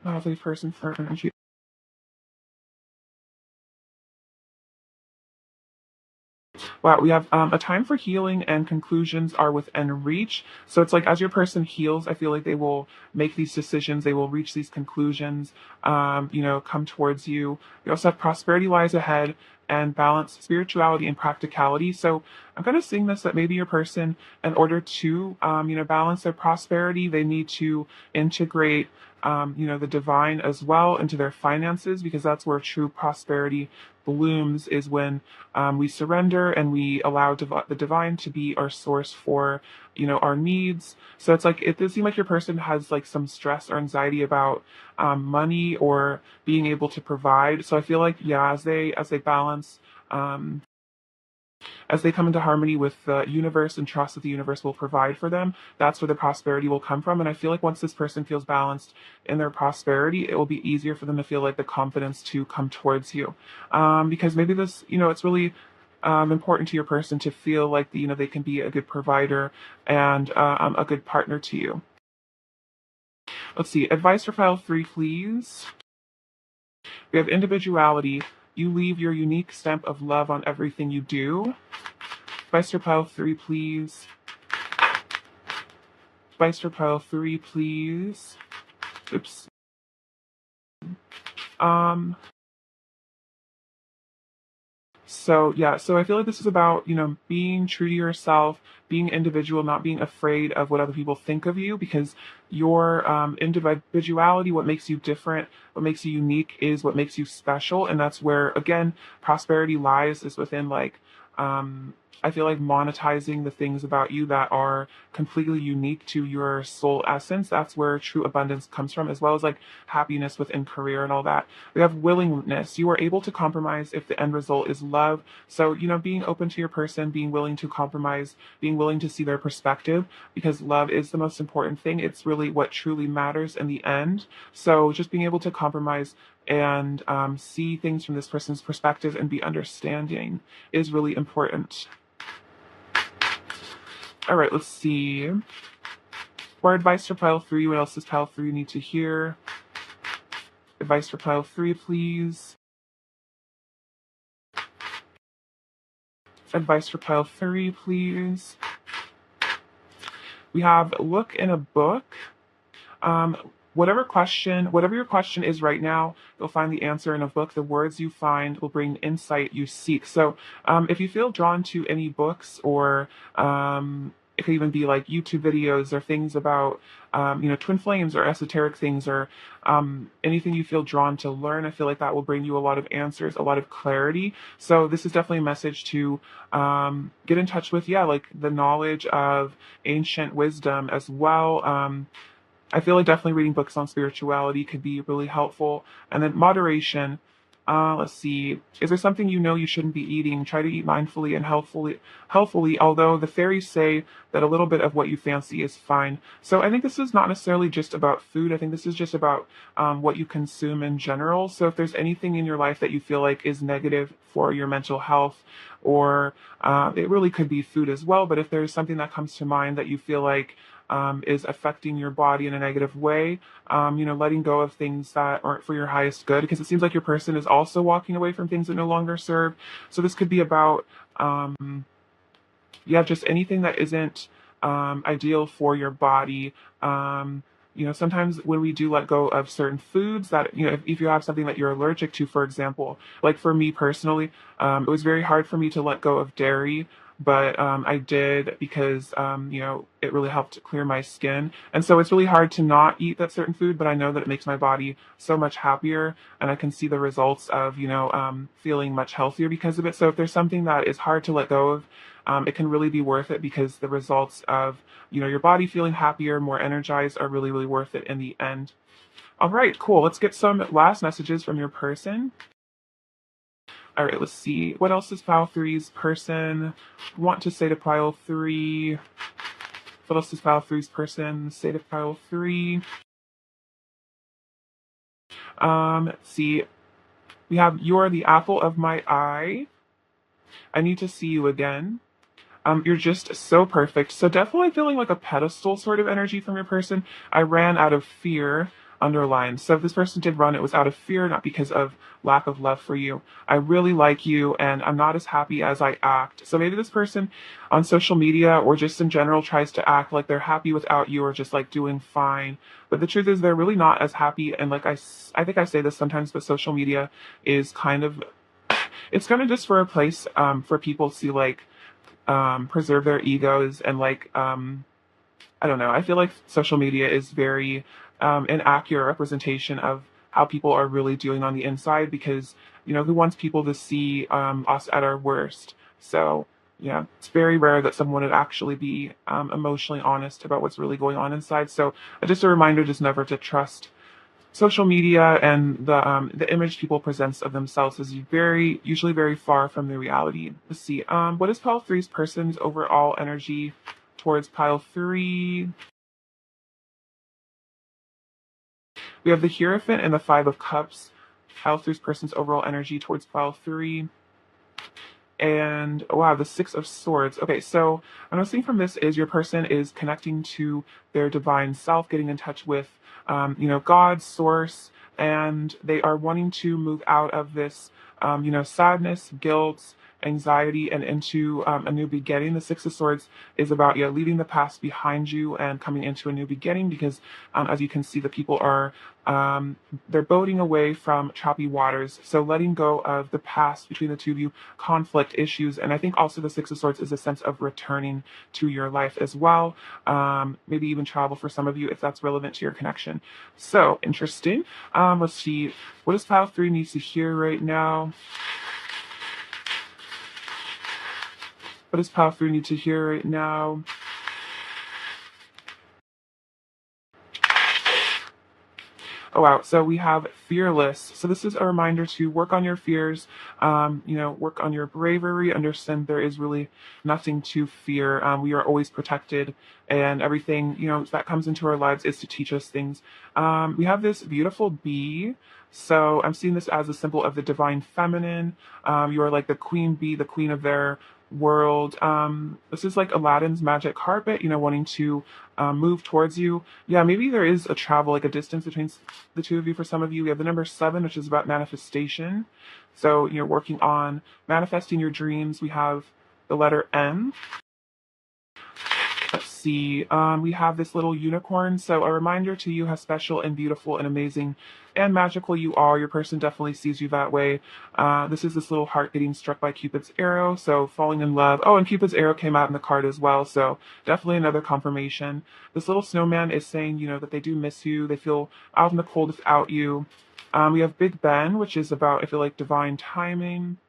Pile three's person's current energy. Wow, we have a time for healing and conclusions are within reach. So it's like as your person heals, I feel like they will make these decisions, they will reach these conclusions, come towards you. We also have prosperity lies ahead and balance, spirituality and practicality. So I'm kind of seeing this that maybe your person, in order to, balance their prosperity, they need to integrate the divine as well into their finances because that's where true prosperity blooms is when we surrender and we allow the divine to be our source for, our needs. So it's like it does seem like your person has like some stress or anxiety about money or being able to provide. So I feel like, yeah, as they balance, um, as they come into harmony with the universe and trust that the universe will provide for them, that's where the prosperity will come from. And I feel like once this person feels balanced in their prosperity, it will be easier for them to feel like the confidence to come towards you. Because maybe this, it's really important to your person to feel like, they can be a good provider and a good partner to you. Let's see. Advice for file 3, please. We have individuality. You leave your unique stamp of love on everything you do. Advice for pile 3, please. Advice for pile 3, please. Oops. So I feel like this is about, being true to yourself, being individual, not being afraid of what other people think of you, because your individuality, what makes you different, what makes you unique is what makes you special. And that's where, again, prosperity lies, is within like, I feel like monetizing the things about you that are completely unique to your soul essence. That's where true abundance comes from, as well as like happiness within career and all that. We have willingness. You are able to compromise if the end result is love. So, being open to your person, being willing to compromise, being willing to see their perspective, because love is the most important thing. It's really what truly matters in the end. So just being able to compromise and see things from this person's perspective and be understanding is really important. All right, let's see. More advice for pile 3. What else does pile 3 need to hear? Advice for pile 3, please. Advice for pile 3, please. We have look in a book. Whatever your question is right now, you'll find the answer in a book. The words you find will bring insight you seek. So if you feel drawn to any books or it could even be like YouTube videos or things about, twin flames or esoteric things or anything you feel drawn to learn, I feel like that will bring you a lot of answers, a lot of clarity. So this is definitely a message to get in touch with, like the knowledge of ancient wisdom as well. I feel like definitely reading books on spirituality could be really helpful. And then moderation. Let's see. Is there something you shouldn't be eating? Try to eat mindfully and healthfully, although the fairies say that a little bit of what you fancy is fine. So I think this is not necessarily just about food. I think this is just about what you consume in general. So if there's anything in your life that you feel like is negative for your mental health, or it really could be food as well, but if there's something that comes to mind that you feel like is affecting your body in a negative way, letting go of things that aren't for your highest good, because it seems like your person is also walking away from things that no longer serve. So this could be about, just anything that isn't ideal for your body. Sometimes when we do let go of certain foods that, if you have something that you're allergic to, for example, like for me personally, it was very hard for me to let go of dairy, but I did because, it really helped clear my skin. And so it's really hard to not eat that certain food, but I know that it makes my body so much happier and I can see the results of, feeling much healthier because of it. So if there's something that is hard to let go of, it can really be worth it because the results of, your body feeling happier, more energized are really, really worth it in the end. All right, cool. Let's get some last messages from your person. All right, let's see. What else does pile 3's person want to say to pile 3? What else does pile 3's person say to pile 3? Let's see. We have, you're the apple of my eye. I need to see you again. You're just so perfect. So definitely feeling like a pedestal sort of energy from your person. I ran out of fear, underlined. So if this person did run, it was out of fear, not because of lack of love for you. I really like you and I'm not as happy as I act. So maybe this person on social media or just in general tries to act like they're happy without you or just like doing fine. But the truth is they're really not as happy. And like I think I say this sometimes, but social media is kind of, it's kind of just for a place for people to like, preserve their egos and like I don't know, I feel like social media is very an accurate representation of how people are really doing on the inside because who wants people to see us at our worst? So, yeah, it's very rare that someone would actually be emotionally honest about what's really going on inside. So, just a reminder, just never to trust social media, and the image people presents of themselves is usually very far from the reality. Let's see. What is pile three's person's overall energy towards pile three? We have the Hierophant and the Five of Cups. Pile three's person's overall energy towards pile three. And wow, the Six of Swords. Okay, so what I'm seeing from this is your person is connecting to their divine self, getting in touch with, God, source, and they are wanting to move out of this, sadness, guilt, anxiety, and into a new beginning. The Six of Swords is about leaving the past behind you and coming into a new beginning because, as you can see, the people are they're boating away from choppy waters. So letting go of the past between the two of you, conflict issues. And I think also the Six of Swords is a sense of returning to your life as well. Maybe even travel for some of you if that's relevant to your connection. So interesting. Let's see. What does pile three needs to hear right now? What does pile three need to hear right now? Oh wow, so we have fearless. So this is a reminder to work on your fears, work on your bravery, understand there is really nothing to fear. We are always protected, and everything, that comes into our lives is to teach us things. We have this beautiful bee. So I'm seeing this as a symbol of the divine feminine. You are like the queen bee, the queen of their world. This is like Aladdin's magic carpet, wanting to move towards you. Yeah, maybe there is a travel, like a distance between the two of you for some of you. We have the number 7, which is about manifestation. So you're working on manifesting your dreams. We have the letter M. Let's see. We have this little unicorn. So a reminder to you how special and beautiful and amazing and magical you are. Your person definitely sees you that way. This is this little heart getting struck by Cupid's arrow. So falling in love. Oh, and Cupid's arrow came out in the card as well. So definitely another confirmation. This little snowman is saying, that they do miss you. They feel out in the cold without you. We have Big Ben, which is about, I feel like, divine timing.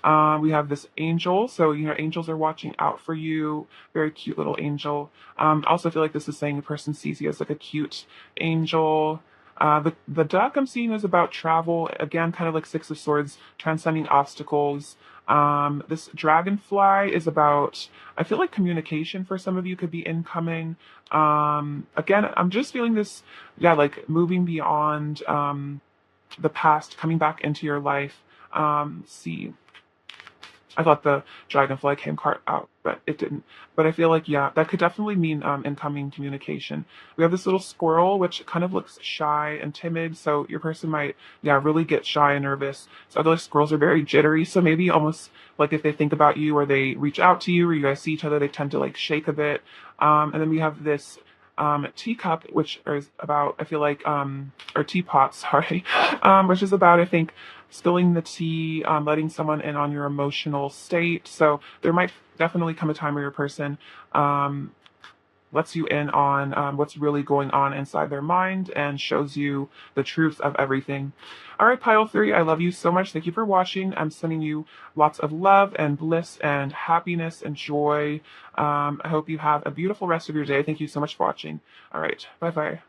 We have this angel. So, angels are watching out for you. Very cute little angel. Also feel like this is saying a person sees you as like a cute angel. The duck I'm seeing is about travel. Again, kind of like Six of Swords, transcending obstacles. This dragonfly is about, I feel like communication for some of you could be incoming. Again, I'm just feeling this, like moving beyond the past, coming back into your life. See. I thought the dragonfly came card out, but it didn't. But I feel like, that could definitely mean incoming communication. We have this little squirrel, which kind of looks shy and timid. So your person might, really get shy and nervous. So other squirrels are very jittery. So maybe almost like if they think about you or they reach out to you or you guys see each other, they tend to like shake a bit. And then we have this teacup, which is about, I feel like, or teapot, sorry, which is about, I think, spilling the tea, letting someone in on your emotional state. So there might definitely come a time where your person lets you in on what's really going on inside their mind and shows you the truth of everything. All right, pile three, I love you so much. Thank you for watching. I'm sending you lots of love and bliss and happiness and joy. I hope you have a beautiful rest of your day. Thank you so much for watching. All right, bye-bye.